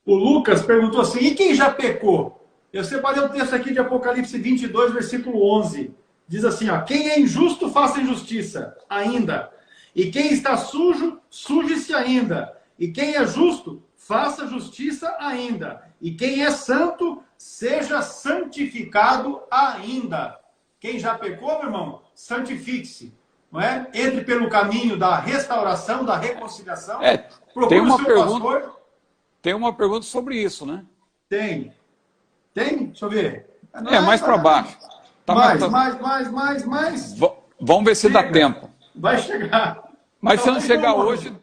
S1: O Lucas perguntou assim, e quem já pecou? Eu separei um texto aqui de Apocalipse 22, versículo 11. Diz assim, quem é injusto, faça injustiça, ainda. E quem está sujo, suje-se ainda. E quem é justo, faça justiça ainda. E quem é santo, seja santificado ainda. Quem já pecou, meu irmão, santifique-se. Não é? Entre pelo caminho da restauração, da reconciliação.
S2: Procure o seu pastor. Tem uma pergunta sobre isso, né?
S1: Tem? Deixa eu ver.
S2: Mais para baixo.
S1: Mais.
S2: Vamos ver se dá tempo.
S1: Vai chegar.
S2: Mas se não chegar hoje,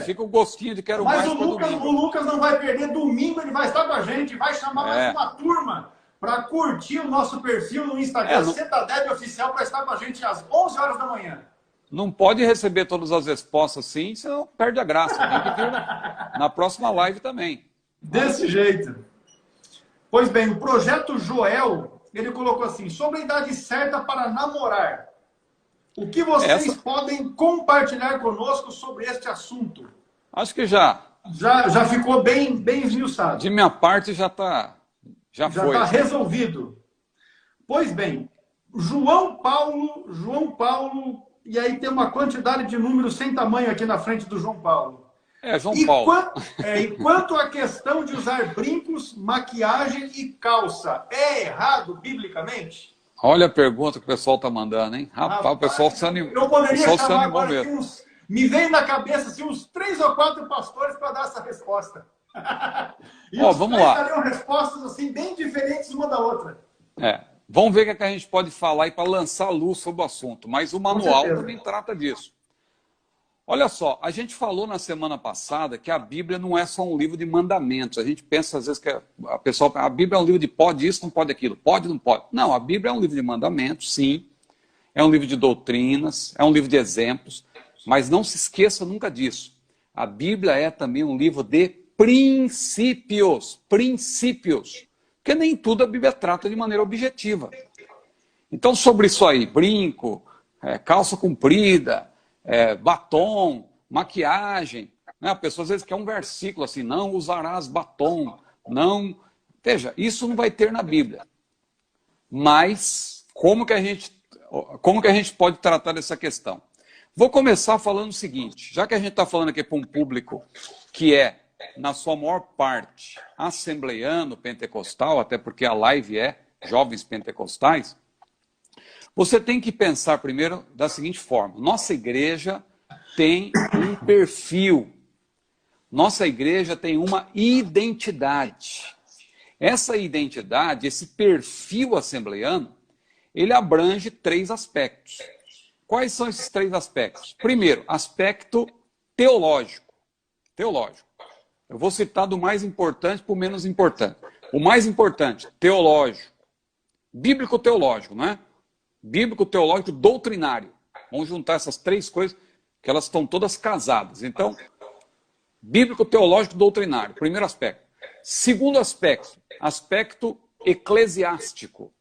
S2: fica o gostinho de quero mais.
S1: Mas o Lucas não vai perder domingo, ele vai estar com a gente, vai chamar mais uma turma para curtir o nosso perfil no Instagram, Cetadeb Oficial, para estar com a gente às 11 horas da manhã.
S2: Não pode receber todas as respostas assim, senão perde a graça. Tem que vir na próxima live também.
S1: Desse jeito. Pois bem, o Projeto Joel, ele colocou assim, sobre a idade certa para namorar. O que vocês podem compartilhar conosco sobre este assunto?
S2: Acho que já
S1: ficou bem esmiuçado.
S2: De minha parte já foi.
S1: Já está resolvido. Pois bem, João Paulo, e aí tem uma quantidade de números sem tamanho aqui na frente do João Paulo.
S2: João Paulo.
S1: E quanto à questão de usar brincos, maquiagem e calça, é errado biblicamente?
S2: Olha a pergunta que o pessoal está mandando, hein? Rapaz, o pessoal se animou.
S1: Eu poderia chamar agora aqui me vem na cabeça assim, uns 3 ou 4 pastores para dar essa resposta. E
S2: vamos lá.
S1: Dariam respostas assim, bem diferentes uma da outra.
S2: Vamos ver o que a gente pode falar para lançar luz sobre o assunto. Mas o manual também trata disso. Olha só, a gente falou na semana passada que a Bíblia não é só um livro de mandamentos. A gente pensa às vezes que a Bíblia é um livro de pode isso, não pode aquilo, pode, não pode. Não, a Bíblia é um livro de mandamentos, sim. É um livro de doutrinas, é um livro de exemplos. Mas não se esqueça nunca disso. A Bíblia é também um livro de princípios. Princípios. Porque nem tudo a Bíblia trata de maneira objetiva. Então, sobre isso aí, brinco, calça comprida, batom, maquiagem. Né? A pessoa às vezes quer um versículo assim, não usarás batom, não... Veja, isso não vai ter na Bíblia. Mas como que a gente pode tratar dessa questão? Vou começar falando o seguinte, já que a gente está falando aqui para um público que é, na sua maior parte, assembleiano, pentecostal, até porque a live é jovens pentecostais, você tem que pensar primeiro da seguinte forma, nossa igreja tem um perfil, nossa igreja tem uma identidade. Essa identidade, esse perfil assembleiano, ele abrange 3 aspectos. Quais são esses 3 aspectos? Primeiro, aspecto teológico. Teológico. Eu vou citar do mais importante para o menos importante. O mais importante, teológico. Bíblico-teológico, não é? Bíblico-teológico doutrinário. Vamos juntar essas 3 coisas, que elas estão todas casadas. Então, bíblico-teológico doutrinário, primeiro aspecto. Segundo aspecto, aspecto eclesiástico.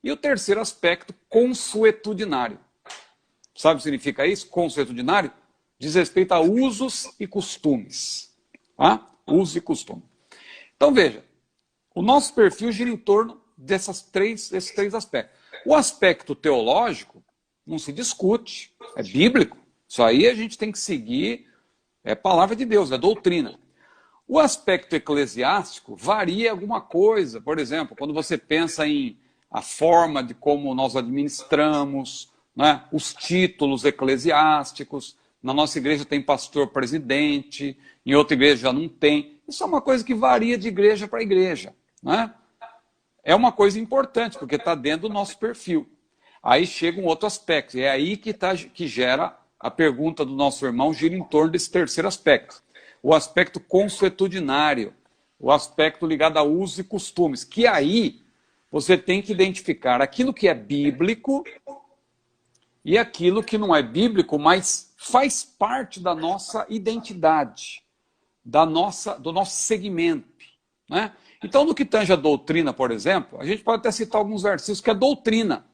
S2: E o terceiro aspecto, consuetudinário. Sabe o que significa isso? Consuetudinário? Diz respeito a usos e costumes. Tá? Usos e costumes. Então veja, o nosso perfil gira em torno desses três aspectos. O aspecto teológico não se discute, é bíblico. Isso aí a gente tem que seguir, é palavra de Deus, é doutrina. O aspecto eclesiástico varia alguma coisa. Por exemplo, quando você pensa em a forma de como nós administramos, né, os títulos eclesiásticos. Na nossa igreja tem pastor presidente, em outra igreja já não tem. Isso é uma coisa que varia de igreja para igreja. Né? É uma coisa importante, porque está dentro do nosso perfil. Aí chega um outro aspecto, é aí que gera a pergunta do nosso irmão, gira em torno desse terceiro aspecto. O aspecto consuetudinário, o aspecto ligado a usos e costumes, que aí você tem que identificar aquilo que é bíblico e aquilo que não é bíblico, mas faz parte da nossa identidade, do nosso segmento. Né? Então, no que tange a doutrina, por exemplo, a gente pode até citar alguns versículos que é doutrina.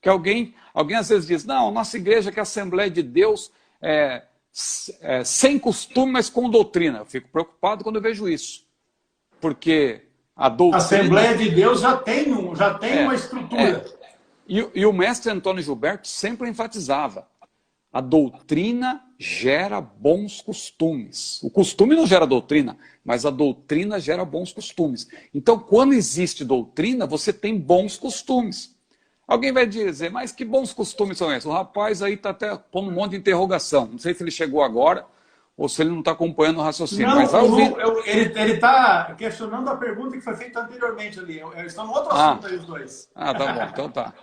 S2: Que alguém às vezes diz, não, nossa igreja que é a Assembleia de Deus sem costume, mas com doutrina. Eu fico preocupado quando eu vejo isso. Porque a doutrina...
S1: A Assembleia de Deus já tem uma estrutura.
S2: E o mestre Antônio Gilberto sempre enfatizava, a doutrina gera bons costumes. O costume não gera doutrina, mas a doutrina gera bons costumes. Então, quando existe doutrina, você tem bons costumes. Alguém vai dizer, mas que bons costumes são esses? O rapaz aí está até pondo um monte de interrogação. Não sei se ele chegou agora ou se ele não está acompanhando o raciocínio.
S1: Não,
S2: mas
S1: ele está questionando a pergunta que foi feita anteriormente ali. Eles estão no outro assunto aí, os dois.
S2: Tá bom, então tá.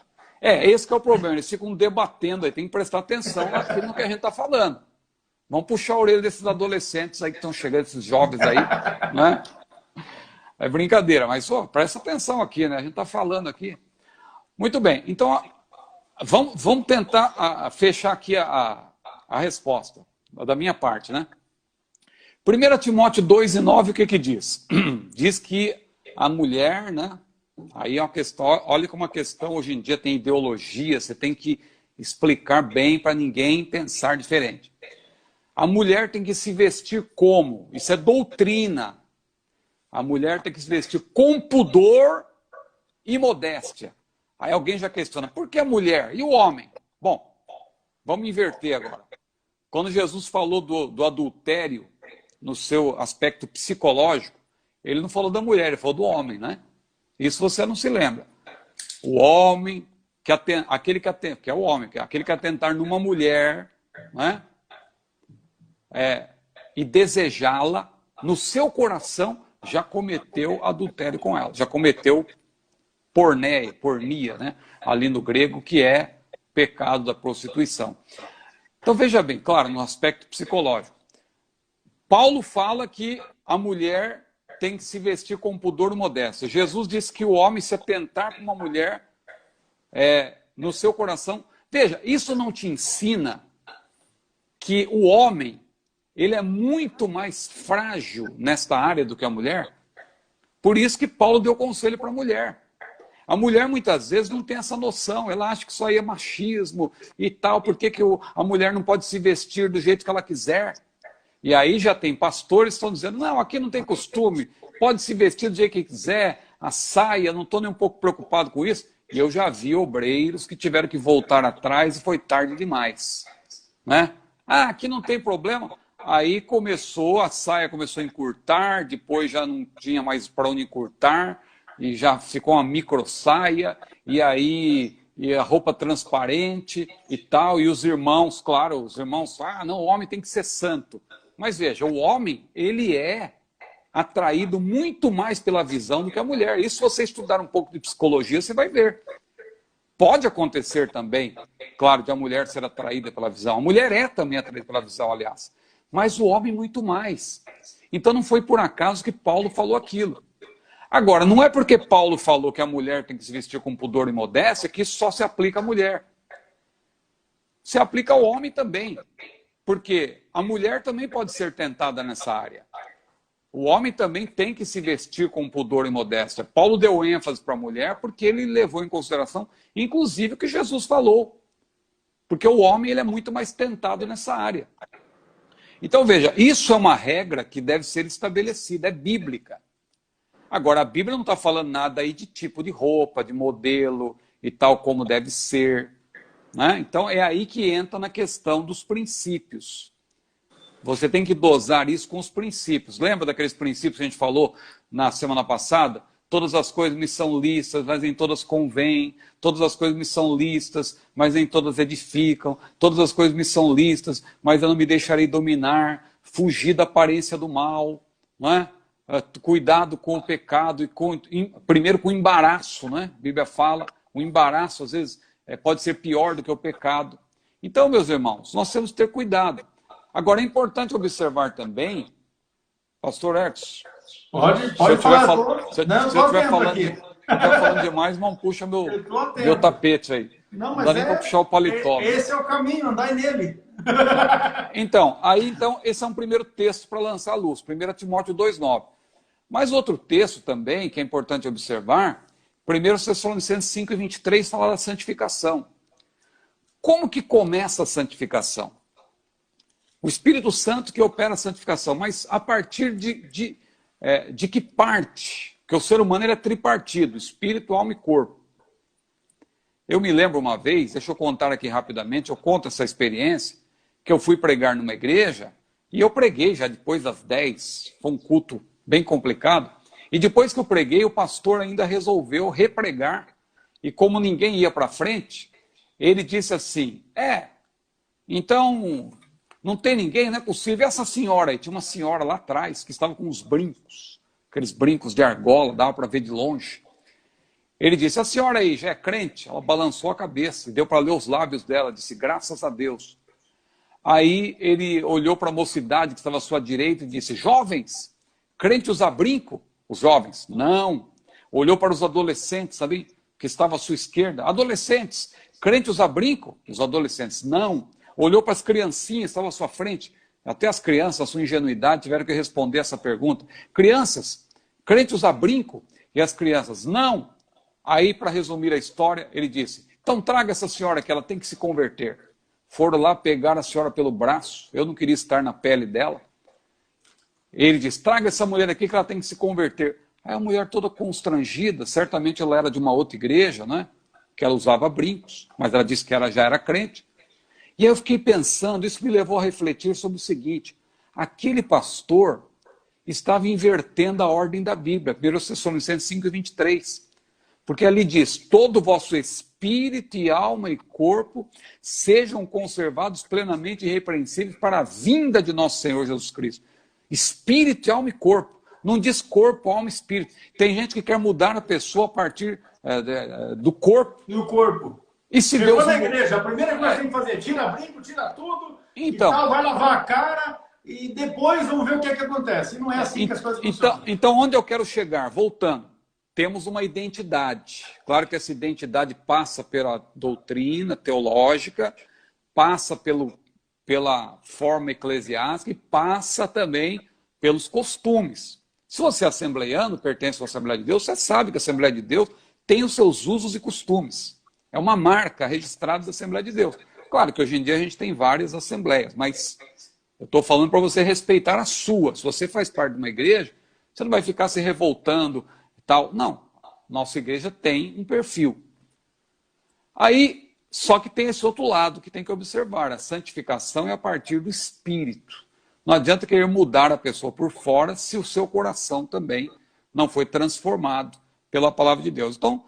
S2: Esse que é o problema. Eles ficam debatendo aí. Tem que prestar atenção naquilo que a gente está falando. Vamos puxar a orelha desses adolescentes aí que estão chegando, esses jovens aí, né? É brincadeira, mas presta atenção aqui, né? A gente está falando aqui. Muito bem, então vamos tentar fechar aqui a resposta, da minha parte, né? 1 Timóteo 2:9, o que diz? Diz que a mulher, né? Aí é uma questão, olha como a questão hoje em dia tem ideologia, você tem que explicar bem para ninguém pensar diferente. A mulher tem que se vestir como? Isso é doutrina. A mulher tem que se vestir com pudor e modéstia. Aí alguém já questiona, por que a mulher? E o homem? Bom, vamos inverter agora. Quando Jesus falou do adultério, no seu aspecto psicológico, ele não falou da mulher, ele falou do homem, né? Isso você não se lembra. O homem, que é o homem, aquele que atentar numa mulher, né? E desejá-la, no seu coração, já cometeu adultério com ela, já cometeu pornia, né? Ali no grego, que é pecado da prostituição. Então veja bem, claro, no aspecto psicológico. Paulo fala que a mulher tem que se vestir com pudor e modéstia. Jesus disse que o homem se atentar para uma mulher no seu coração... Veja, isso não te ensina que o homem ele é muito mais frágil nesta área do que a mulher? Por isso que Paulo deu conselho para a mulher. A mulher muitas vezes não tem essa noção, ela acha que isso aí é machismo e tal, por que a mulher não pode se vestir do jeito que ela quiser? E aí já tem pastores que estão dizendo, não, aqui não tem costume, pode se vestir do jeito que quiser, a saia, não estou nem um pouco preocupado com isso. E eu já vi obreiros que tiveram que voltar atrás e foi tarde demais. Né? Ah, aqui não tem problema. Aí começou, a saia começou a encurtar, depois já não tinha mais para onde encurtar, e já ficou uma micro saia, e aí e a roupa transparente e tal, e os irmãos, claro, os irmãos, não, o homem tem que ser santo. Mas veja, o homem, ele é atraído muito mais pela visão do que a mulher. Isso, se você estudar um pouco de psicologia, você vai ver. Pode acontecer também, claro, de a mulher ser atraída pela visão. A mulher é também atraída pela visão, aliás. Mas o homem muito mais. Então não foi por acaso que Paulo falou aquilo. Agora, não é porque Paulo falou que a mulher tem que se vestir com pudor e modéstia que isso só se aplica à mulher. Se aplica ao homem também. Porque a mulher também pode ser tentada nessa área. O homem também tem que se vestir com pudor e modéstia. Paulo deu ênfase para a mulher porque ele levou em consideração, inclusive, o que Jesus falou. Porque o homem ele é muito mais tentado nessa área. Então, veja, isso é uma regra que deve ser estabelecida, é bíblica. Agora, a Bíblia não está falando nada aí de tipo de roupa, de modelo e tal como deve ser. Né? Então, é aí que entra na questão dos princípios. Você tem que dosar isso com os princípios. Lembra daqueles princípios que a gente falou na semana passada? Todas as coisas me são lícitas, mas nem todas convêm. Todas as coisas me são lícitas, mas nem todas edificam. Todas as coisas me são lícitas, mas eu não me deixarei dominar. Fugir da aparência do mal. Não é? Cuidado com o pecado, e primeiro com o embaraço. Né? A Bíblia fala, o embaraço às vezes pode ser pior do que o pecado. Então, meus irmãos, nós temos que ter cuidado. Agora, é importante observar também, pastor Ercos,
S1: pode falar.
S2: Se eu estiver falando demais, não puxa meu tapete aí.
S1: Não
S2: dá nem para puxar o paletó.
S1: Esse é o caminho, andai nele.
S2: Então, esse é um primeiro texto para lançar a luz, 1 Timóteo 2,9. Mas outro texto também, que é importante observar, 1 Tessalonicenses 5,23, fala da santificação. Como que começa a santificação? O Espírito Santo que opera a santificação, mas a partir de que parte? Porque o ser humano ele é tripartido, espírito, alma e corpo. Eu me lembro uma vez, deixa eu contar aqui rapidamente, eu conto essa experiência, que eu fui pregar numa igreja, e eu preguei já depois das 10, foi um culto bem complicado, e depois que eu preguei, o pastor ainda resolveu repregar, e como ninguém ia para frente, ele disse assim, então... Não tem ninguém, não é possível. E essa senhora aí, tinha uma senhora lá atrás que estava com uns brincos, aqueles brincos de argola, dava para ver de longe. Ele disse, a senhora aí já é crente? Ela balançou a cabeça e deu para ler os lábios dela, disse, graças a Deus. Aí ele olhou para a mocidade que estava à sua direita e disse, jovens, crente usa brinco? Os jovens, não. Olhou para os adolescentes ali, que estavam à sua esquerda. Adolescentes, crente usa brinco? Os adolescentes, não. Olhou para as criancinhas, estavam à sua frente. Até as crianças, a sua ingenuidade, tiveram que responder essa pergunta. Crianças, crente usa brinco? E as crianças, não. Aí, para resumir a história, ele disse, então traga essa senhora que ela tem que se converter. Foram lá pegar a senhora pelo braço, eu não queria estar na pele dela. Ele disse, traga essa mulher aqui que ela tem que se converter. Aí a mulher toda constrangida, certamente ela era de uma outra igreja, né? Que ela usava brincos, mas ela disse que ela já era crente. E aí eu fiquei pensando, isso me levou a refletir sobre o seguinte, aquele pastor estava invertendo a ordem da Bíblia, 1 Tessalonicenses 5,23, porque ali diz, todo o vosso espírito e alma e corpo sejam conservados plenamente irrepreensíveis para a vinda de nosso Senhor Jesus Cristo. Espírito, alma e corpo, não diz corpo, alma e espírito. Tem gente que quer mudar a pessoa a partir do corpo.
S1: Do corpo.
S2: E se
S1: Chegou
S2: Deus
S1: na igreja, a primeira coisa que tem que fazer, tira brinco, tira tudo,
S2: então,
S1: e tal, vai lavar a cara, e depois vamos ver o que é que acontece. E não é assim que as coisas funcionam.
S2: Então, onde eu quero chegar? Voltando, temos uma identidade. Claro que essa identidade passa pela doutrina teológica, passa pela forma eclesiástica e passa também pelos costumes. Se você é assembleiano, pertence à Assembleia de Deus, você sabe que a Assembleia de Deus tem os seus usos e costumes. É uma marca registrada da Assembleia de Deus. Claro que hoje em dia a gente tem várias assembleias, mas eu estou falando para você respeitar a sua. Se você faz parte de uma igreja, você não vai ficar se revoltando e tal. Não, nossa igreja tem um perfil. Aí, só que tem esse outro lado que tem que observar. A santificação é a partir do Espírito. Não adianta querer mudar a pessoa por fora se o seu coração também não foi transformado pela palavra de Deus. Então,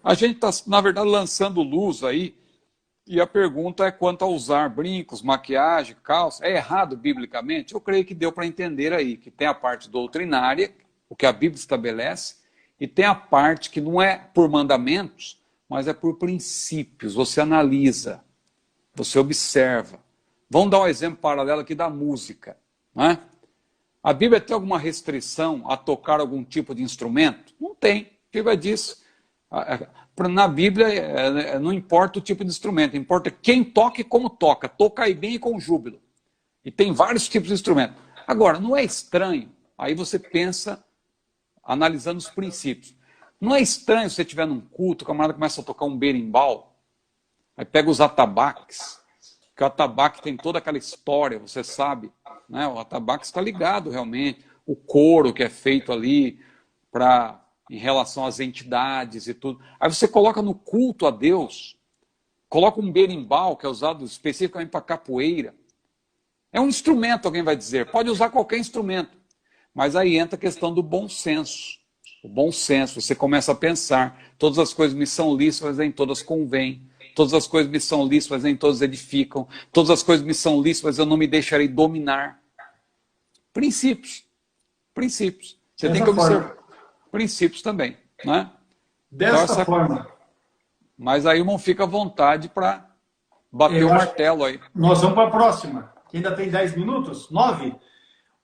S2: a gente está, na verdade, lançando luz aí, e a pergunta é quanto a usar brincos, maquiagem, calça. É errado biblicamente? Eu creio que deu para entender aí, que tem a parte doutrinária, o que a Bíblia estabelece, e tem a parte que não é por mandamentos, mas é por princípios. Você analisa, você observa. Vamos dar um exemplo paralelo aqui da música, né? A Bíblia tem alguma restrição a tocar algum tipo de instrumento? Não tem. A Bíblia diz, na Bíblia não importa o tipo de instrumento, importa quem toca e como toca. Toca bem e com júbilo. E tem vários tipos de instrumento. Agora, não é estranho, aí você pensa analisando os princípios. Não é estranho se você estiver num culto, o camarada começa a tocar um berimbau, aí pega os atabaques, que o atabaque tem toda aquela história, você sabe, né? O atabaque está ligado realmente, o coro que é feito ali em relação às entidades e tudo. Aí você coloca no culto a Deus, coloca um berimbau, que é usado especificamente para capoeira. É um instrumento, alguém vai dizer, pode usar qualquer instrumento, mas aí entra a questão do bom senso. O bom senso, você começa a pensar, todas as coisas me são lícitas, mas nem todas convêm. Todas as coisas me são lícitas, mas nem todas edificam. Todas as coisas me são lícitas, mas eu não me deixarei dominar. Princípios. Princípios. Você tem que observar. Princípios também, né?
S1: Dessa forma.
S2: Mas aí, irmão, fica à vontade para bater o martelo aí.
S1: Nós vamos para a próxima, que ainda tem 10 minutos, 9.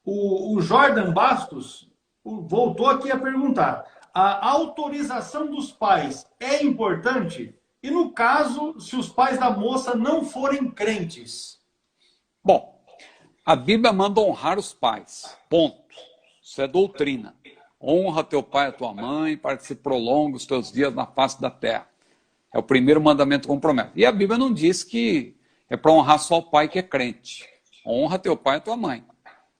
S1: O Jordan Bastos voltou aqui a perguntar: a autorização dos pais é importante? E no caso, se os pais da moça não forem crentes?
S2: Bom, a Bíblia manda honrar os pais. Ponto. Isso é doutrina. Honra teu pai e a tua mãe, para que se prolongue os teus dias na face da terra. É o primeiro mandamento com promessa. E a Bíblia não diz que é para honrar só o pai que é crente. Honra teu pai e a tua mãe.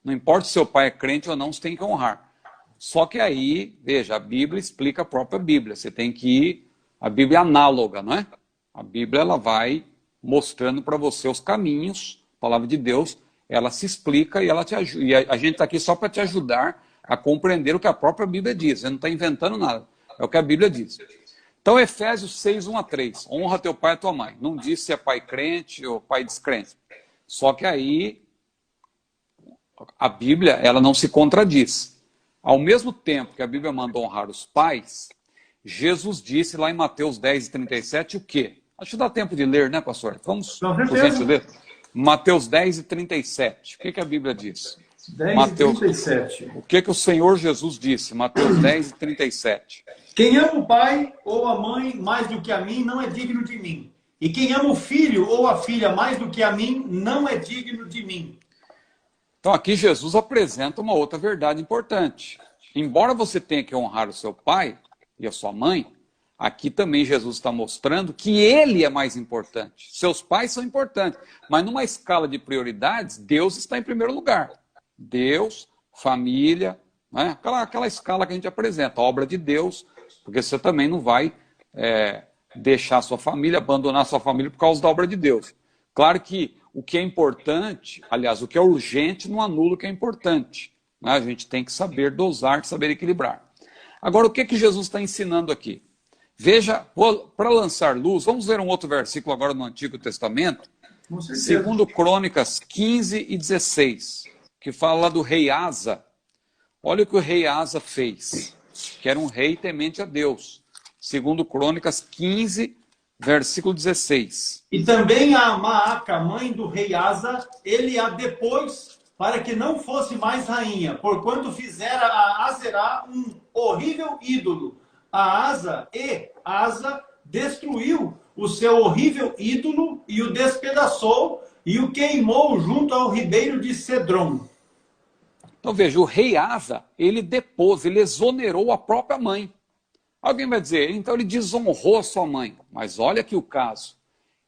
S2: Não importa se seu pai é crente ou não, você tem que honrar. Só que aí, veja, a Bíblia explica a própria Bíblia. Você tem que ir... A Bíblia é análoga, não é? A Bíblia ela vai mostrando para você os caminhos, a palavra de Deus, ela se explica e ela te ajuda. E a gente está aqui só para te ajudar a compreender o que a própria Bíblia diz. Você não está inventando nada. É o que a Bíblia diz. Então, Efésios 6, 1 a 3. Honra teu pai e tua mãe. Não diz se é pai crente ou pai descrente. Só que aí a Bíblia ela não se contradiz. Ao mesmo tempo que a Bíblia manda honrar os pais, Jesus disse lá em Mateus 10 e 37 o quê? Acho que dá tempo de ler, né, pastor? Vamos, por gentileza. Mateus 10 e 37. O que a Bíblia diz?
S1: 10
S2: Mateus,
S1: e 37.
S2: O que o Senhor Jesus disse? Mateus 10 e 37.
S1: Quem ama o pai ou a mãe mais do que a mim não é digno de mim. E quem ama o filho ou a filha mais do que a mim não é digno de mim.
S2: Então aqui Jesus apresenta uma outra verdade importante. Embora você tenha que honrar o seu pai e a sua mãe, aqui também Jesus está mostrando que ele é mais importante. Seus pais são importantes, mas numa escala de prioridades, Deus está em primeiro lugar. Deus, família, né? aquela escala que a gente apresenta, a obra de Deus, porque você também não vai deixar sua família, abandonar sua família por causa da obra de Deus. Claro que o que é importante, aliás, o que é urgente não anula o que é importante. Né? A gente tem que saber dosar, saber equilibrar. Agora, o que Jesus está ensinando aqui? Veja, para lançar luz, vamos ver um outro versículo agora no Antigo Testamento, segundo Crônicas 15 e 16, que fala do rei Asa. Olha o que o rei Asa fez, que era um rei temente a Deus. Segundo Crônicas 15, versículo 16.
S1: E também a Maaca, mãe do rei Asa, ele a depôs para que não fosse mais rainha, porquanto fizera a Azerá um horrível ídolo. A Asa destruiu o seu horrível ídolo e o despedaçou e o queimou junto ao ribeiro de Cedron.
S2: Então veja, o rei Asa, ele depôs, ele exonerou a própria mãe. Alguém vai dizer, então ele desonrou a sua mãe. Mas olha aqui o caso.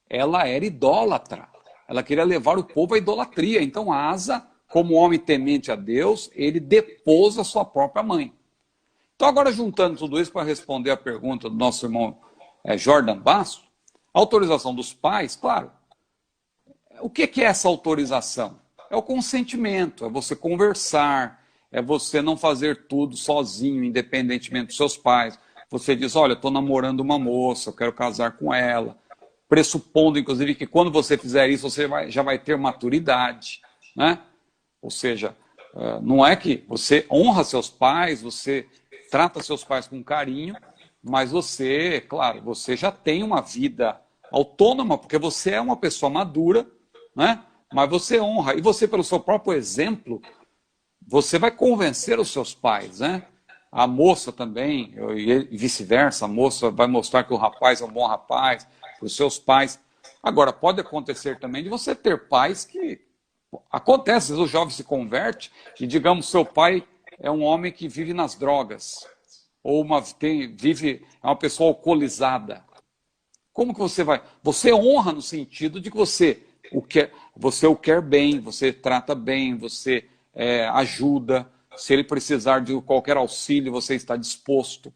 S2: Ela era idólatra. Ela queria levar o povo à idolatria. Então Asa, como homem temente a Deus, ele depôs a sua própria mãe. Então agora juntando tudo isso para responder a pergunta do nosso irmão Jordan Basso, a autorização dos pais, claro. O que é essa autorização? É o consentimento, é você conversar, é você não fazer tudo sozinho, independentemente dos seus pais. Você diz, olha, estou namorando uma moça, eu quero casar com ela. Pressupondo, inclusive, que quando você fizer isso, você já vai ter maturidade, né? Ou seja, não é que você honra seus pais, você trata seus pais com carinho, mas você, claro, você já tem uma vida autônoma, porque você é uma pessoa madura, né? Mas você honra. E você, pelo seu próprio exemplo, você vai convencer os seus pais, né? A moça também, e vice-versa, a moça vai mostrar que o rapaz é um bom rapaz, para os seus pais. Agora, pode acontecer também de você ter pais que... Acontece, às vezes o jovem se converte e, digamos, seu pai é um homem que vive nas drogas, ou é uma pessoa alcoolizada. Como que você vai? Você honra no sentido de que você o quer bem, você trata bem, você ajuda. Se ele precisar de qualquer auxílio, você está disposto.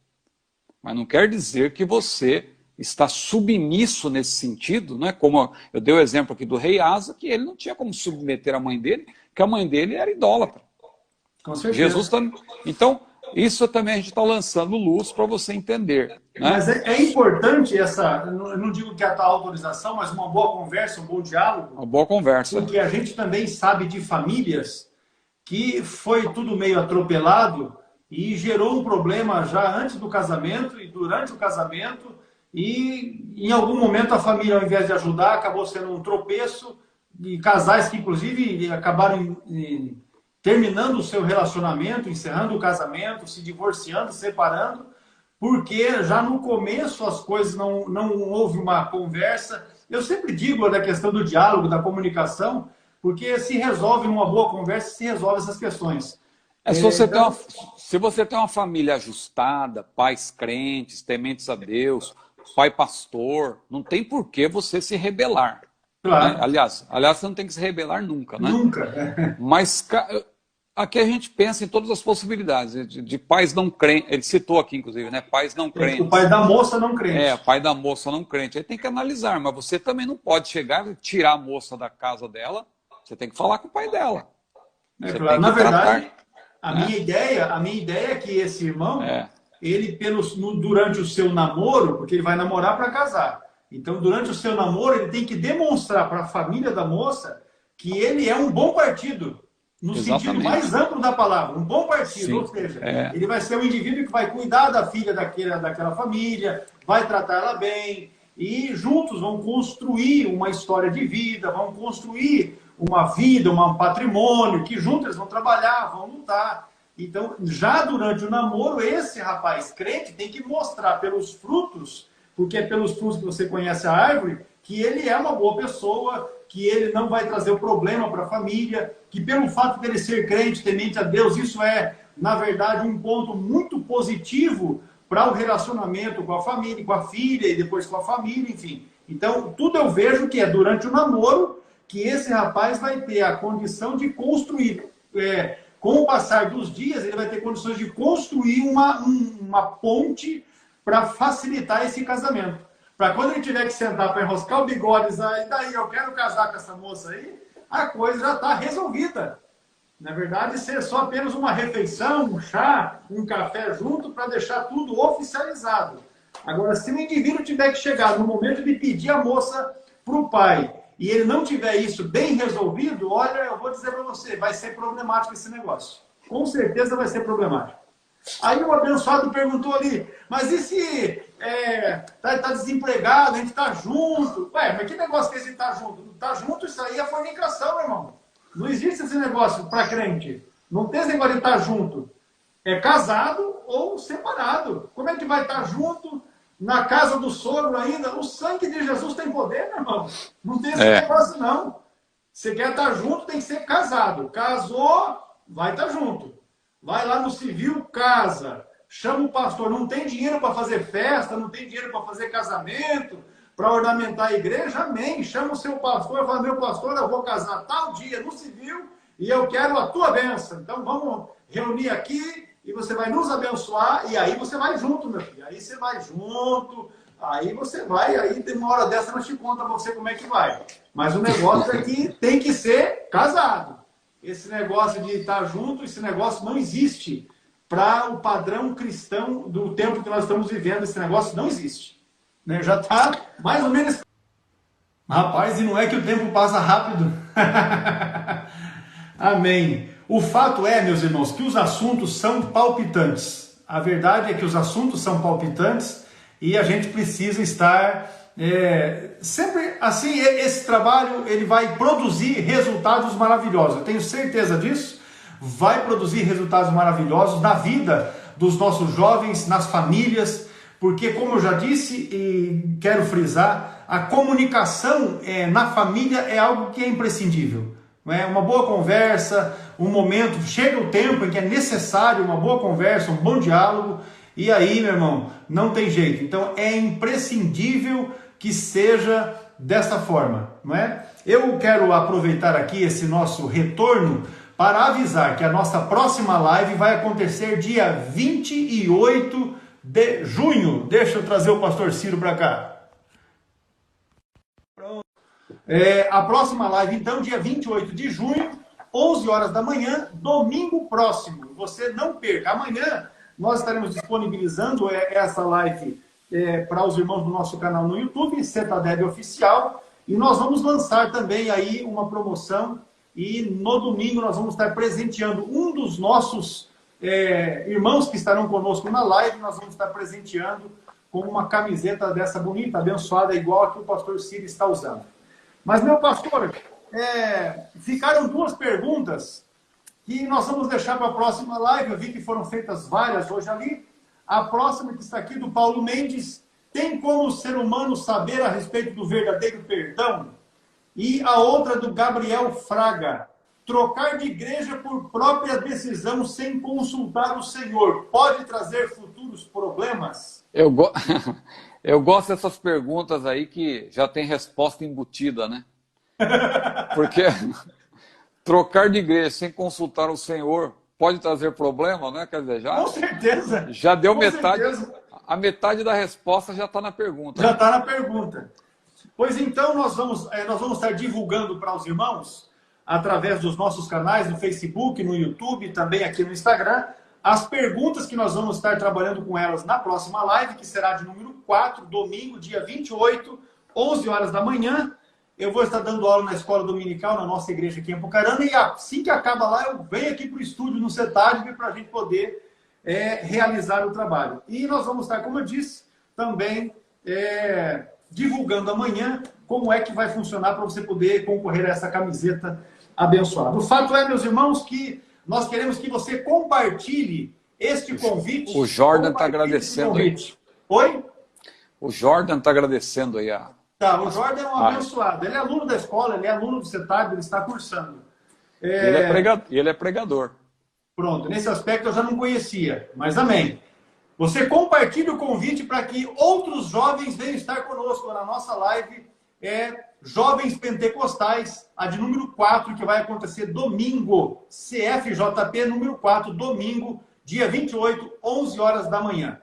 S2: Mas não quer dizer que você está submisso nesse sentido, né? Como eu dei o exemplo aqui do rei Asa, que ele não tinha como submeter a mãe dele, porque a mãe dele era idólatra.
S1: Com certeza.
S2: Jesus também. Então, isso também a gente está lançando luz para você entender. Né?
S1: Mas é importante eu não digo que é a tal autorização, mas uma boa conversa, um bom diálogo.
S2: Uma boa conversa.
S1: Porque a gente também sabe de famílias que foi tudo meio atropelado e gerou um problema já antes do casamento e durante o casamento, e em algum momento a família, ao invés de ajudar, acabou sendo um tropeço, e casais que inclusive acabaram terminando o seu relacionamento, encerrando o casamento, se divorciando, se separando, porque já no começo as coisas não houve uma conversa. Eu sempre digo da questão do diálogo, da comunicação, porque se resolve numa boa conversa, se resolve essas questões.
S2: Se você tem uma família ajustada, pais crentes, tementes a Deus, pai pastor, não tem por que você se rebelar.
S1: Claro.
S2: Né? Aliás, você não tem que se rebelar nunca. Né?
S1: Nunca.
S2: Mas aqui a gente pensa em todas as possibilidades de pais não crentes. Ele citou aqui, inclusive, né? Pais não crentes.
S1: O pai da moça não crente.
S2: Pai da moça não crente. Aí tem que analisar, mas você também não pode chegar e tirar a moça da casa dela. Você tem que falar com o pai dela.
S1: Claro. Na verdade, a minha ideia é que esse irmão, ele durante o seu namoro, porque ele vai namorar para casar. Então, durante o seu namoro, ele tem que demonstrar para a família da moça que ele é um bom partido. No sentido mais amplo da palavra, um bom partido. Sim, ou seja, ele vai ser um indivíduo que vai cuidar da filha daquela família, vai tratar ela bem, e juntos vão construir uma história de vida, vão construir uma vida, um patrimônio, que juntos eles vão trabalhar, vão lutar. Então, já durante o namoro, esse rapaz crente tem que mostrar pelos frutos, porque é pelos frutos que você conhece a árvore, que ele é uma boa pessoa, que ele não vai trazer o problema para a família, que pelo fato dele ser crente, temente a Deus, isso é, na verdade, um ponto muito positivo para o relacionamento com a família, com a filha e depois com a família, enfim. Então, tudo eu vejo que é durante o namoro que esse rapaz vai ter a condição de construir. Com o passar dos dias, ele vai ter condições de construir uma ponte para facilitar esse casamento. Para quando ele tiver que sentar para enroscar o bigode, e daí eu quero casar com essa moça aí, a coisa já está resolvida. Na verdade, ser só apenas uma refeição, um chá, um café junto para deixar tudo oficializado. Agora, se o indivíduo tiver que chegar no momento de pedir a moça para o pai e ele não tiver isso bem resolvido, olha, eu vou dizer para você, vai ser problemático esse negócio. Com certeza vai ser problemático. Aí o abençoado perguntou ali, mas e se tá desempregado, a gente tá junto? Ué, mas que negócio que a gente tá junto? Tá junto, isso aí é fornicação, meu irmão. Não existe esse negócio para crente. Não tem esse negócio de estar junto. É casado ou separado. Como é que vai estar junto na casa do sogro ainda? O sangue de Jesus tem poder, meu irmão. Não tem esse negócio, não. Você quer estar junto, tem que ser casado. Casou, vai estar junto. Vai lá no civil, casa. chama o pastor. Não tem dinheiro para fazer festa, não tem dinheiro para fazer casamento, para ornamentar a igreja, amém. Chama o seu pastor e fala, meu pastor, eu vou casar tal dia no civil e eu quero a tua bênção. Então vamos reunir aqui e você vai nos abençoar e aí você vai junto, meu filho. Aí você vai junto, aí você vai, aí tem uma hora dessa nós te conta você como é que vai. Mas o negócio é que tem que ser casado. Esse negócio de estar junto, esse negócio não existe para o padrão cristão do tempo que nós estamos vivendo. Esse negócio não existe. Né? Já está mais ou menos... Rapaz, e não é que o tempo passa rápido? Amém. O fato é, meus irmãos, que os assuntos são palpitantes. A verdade é que os assuntos são palpitantes e a gente precisa estar sempre assim. Esse trabalho ele vai produzir resultados maravilhosos. Eu tenho certeza disso. Vai produzir resultados maravilhosos na vida dos nossos jovens, nas famílias, porque, como eu já disse e quero frisar, a comunicação na família é algo que é imprescindível. Não é? Uma boa conversa, um momento, chega o tempo em que é necessário uma boa conversa, um bom diálogo, e aí, meu irmão, não tem jeito. Então, é imprescindível que seja dessa forma, não é? Eu quero aproveitar aqui esse nosso retorno para avisar que a nossa próxima live vai acontecer dia 28 de junho. Deixa eu trazer o pastor Ciro para cá. Pronto. A próxima live, então, dia 28 de junho, 11 horas da manhã, domingo próximo. Você não perca. Amanhã nós estaremos disponibilizando essa live para os irmãos do nosso canal no YouTube, Cetadeb Oficial, e nós vamos lançar também aí uma promoção. E no domingo nós vamos estar presenteando um dos nossos irmãos que estarão conosco na live. Nós vamos estar presenteando com uma camiseta dessa bonita, abençoada, igual a que o pastor Ciro está usando. Mas, meu pastor, ficaram duas perguntas que nós vamos deixar para a próxima live. Eu vi que foram feitas várias hoje ali. A próxima que está aqui, do Paulo Mendes: tem como o ser humano saber a respeito do verdadeiro perdão? E a outra do Gabriel Fraga: trocar de igreja por própria decisão sem consultar o Senhor pode trazer futuros problemas?
S2: Eu gosto dessas perguntas aí que já tem resposta embutida, né? Porque trocar de igreja sem consultar o Senhor pode trazer problema, né? Quer dizer,
S1: com certeza.
S2: Já deu
S1: com
S2: metade.
S1: Certeza.
S2: A metade da resposta já está na pergunta.
S1: Já está na pergunta. Pois então, nós vamos estar divulgando para os irmãos, através dos nossos canais no Facebook, no YouTube, também aqui no Instagram, as perguntas que nós vamos estar trabalhando com elas na próxima live, que será de número 4, domingo, dia 28, 11 horas da manhã. Eu vou estar dando aula na escola dominical, na nossa igreja aqui em Apucarana, e assim que acaba lá, eu venho aqui para o estúdio no Cetadeb para a gente poder realizar o trabalho. E nós vamos estar, como eu disse, também divulgando amanhã como é que vai funcionar para você poder concorrer a essa camiseta abençoada. O fato é, meus irmãos, que nós queremos que você compartilhe este convite.
S2: O Jordan está agradecendo aí.
S1: Oi?
S2: O Jordan está agradecendo aí.
S1: Tá, o Jordan é um abençoado. Ele é aluno da escola, ele é aluno do Cetadeb, ele está cursando.
S2: Ele é pregador.
S1: Pronto, nesse aspecto eu já não conhecia, mas amém. Você compartilha o convite para que outros jovens venham estar conosco na nossa live, Jovens Pentecostais, a de número 4, que vai acontecer domingo, CFJP número 4, domingo, dia 28, 11 horas da manhã.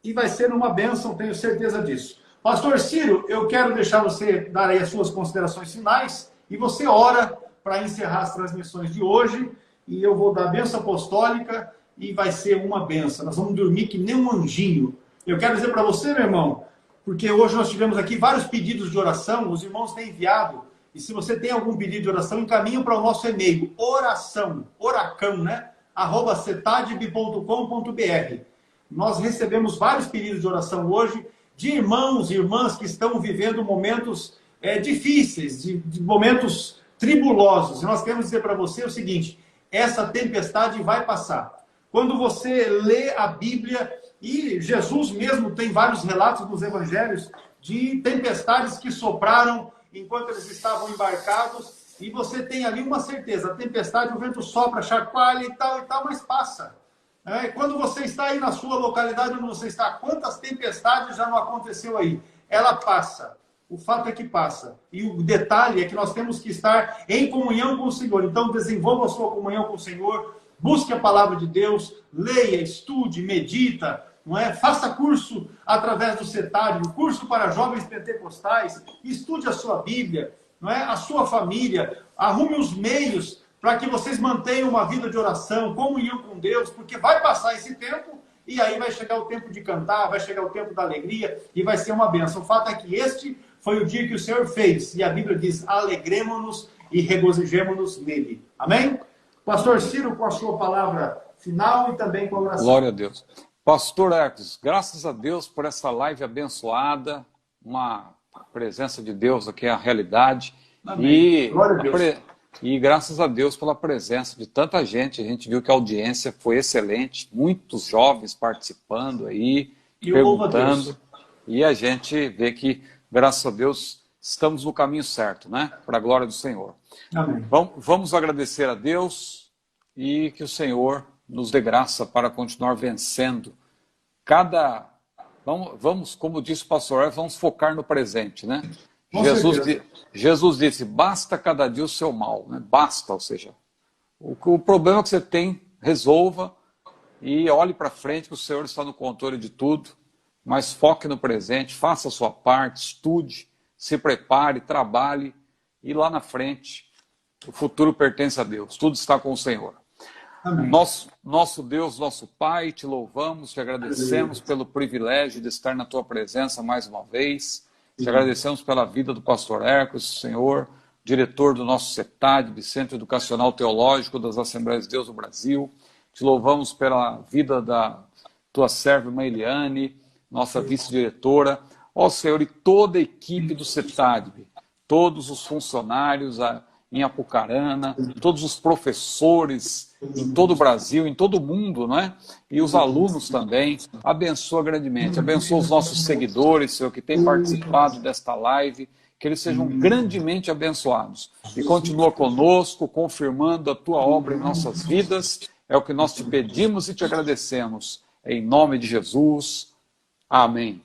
S1: E vai ser uma bênção, tenho certeza disso. Pastor Ciro, eu quero deixar você dar aí as suas considerações finais, e você ora para encerrar as transmissões de hoje, e eu vou dar a bênção apostólica, e vai ser uma bênção. Nós vamos dormir que nem um anjinho. Eu quero dizer para você, meu irmão, porque hoje nós tivemos aqui vários pedidos de oração, os irmãos têm enviado, e se você tem algum pedido de oração, encaminhe para o nosso e-mail, oracão, né? @cetadeb.com.br. Nós recebemos vários pedidos de oração hoje, de irmãos e irmãs que estão vivendo momentos difíceis, de momentos tribulosos. E nós queremos dizer para você o seguinte: essa tempestade vai passar. Quando você lê a Bíblia, e Jesus mesmo tem vários relatos nos evangelhos de tempestades que sopraram enquanto eles estavam embarcados, e você tem ali uma certeza: a tempestade, o vento sopra, chacoalha e tal, mas passa. Quando você está aí na sua localidade onde você está, quantas tempestades já não aconteceu aí? Ela passa. O fato é que passa. E o detalhe é que nós temos que estar em comunhão com o Senhor. Então, desenvolva a sua comunhão com o Senhor, busque a palavra de Deus, leia, estude, medita, não é? Faça curso através do CETAD, curso para jovens pentecostais, estude a sua Bíblia, não é? A sua família, arrume os meios para que vocês mantenham uma vida de oração, comunhão com Deus, porque vai passar esse tempo e aí vai chegar o tempo de cantar, vai chegar o tempo da alegria e vai ser uma bênção. O fato é que este foi o dia que o Senhor fez e a Bíblia diz, alegremo-nos e regozijemo-nos nele. Amém? Pastor Ciro, com a sua palavra final e também com a oração.
S2: Glória a Deus. Pastor Ecos, graças a Deus por essa live abençoada, uma presença de Deus aqui é a realidade.
S1: Amém. Glória a Deus.
S2: E graças a Deus pela presença de tanta gente. A gente viu que a audiência foi excelente, muitos jovens participando aí, perguntando. E a gente vê que, graças a Deus, estamos no caminho certo, né? Para a glória do Senhor.
S1: Amém.
S2: Vamos agradecer a Deus e que o Senhor nos dê graça para continuar vencendo. Vamos, como disse o pastor, vamos focar no presente, né? Jesus disse, basta cada dia o seu mal, né? Basta, ou seja, o problema que você tem, resolva e olhe para frente, que o Senhor está no controle de tudo, mas foque no presente, faça a sua parte, estude, se prepare, trabalhe e lá na frente o futuro pertence a Deus, tudo está com o Senhor.
S1: Amém.
S2: Nosso Deus, nosso Pai, te louvamos, te agradecemos pelo privilégio de estar na tua presença mais uma vez. Te agradecemos pela vida do pastor Ecos, Senhor, diretor do nosso CETAD, Centro Educacional Teológico das Assembleias de Deus do Brasil. Te louvamos pela vida da tua serva, irmã Eliane, nossa vice-diretora. Ó Senhor, e toda a equipe do CETAD, todos os funcionários em Apucarana, todos os professores em todo o Brasil, em todo o mundo, não é? E os alunos também, abençoa grandemente, abençoa os nossos seguidores, Senhor, que têm participado desta live, que eles sejam grandemente abençoados. E continua conosco, confirmando a tua obra em nossas vidas, é o que nós te pedimos e te agradecemos. Em nome de Jesus, amém.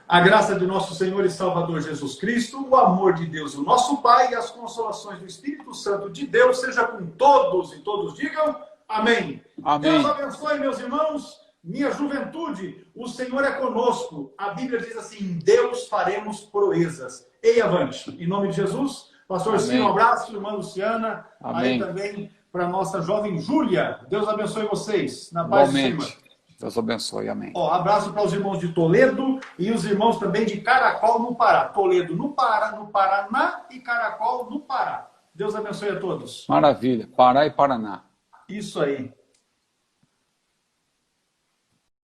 S1: A graça de nosso Senhor e Salvador Jesus Cristo, o amor de Deus, o nosso Pai, e as consolações do Espírito Santo de Deus, seja com todos e todos digam amém.
S2: Amém.
S1: Deus abençoe, meus irmãos, minha juventude, o Senhor é conosco. A Bíblia diz assim, em Deus faremos proezas. Ei, avante. Em nome de Jesus, pastor Ciro, um abraço, irmã Luciana,
S2: amém.
S1: Aí também para a nossa jovem Júlia. Deus abençoe vocês, na paz do Senhor.
S2: Deus abençoe, amém.
S1: Abraço para os irmãos de Toledo e os irmãos também de Caracol, no Pará. Toledo, no Pará, no Paraná e Caracol, no Pará. Deus abençoe a todos.
S2: Maravilha. Pará e Paraná.
S1: Isso aí.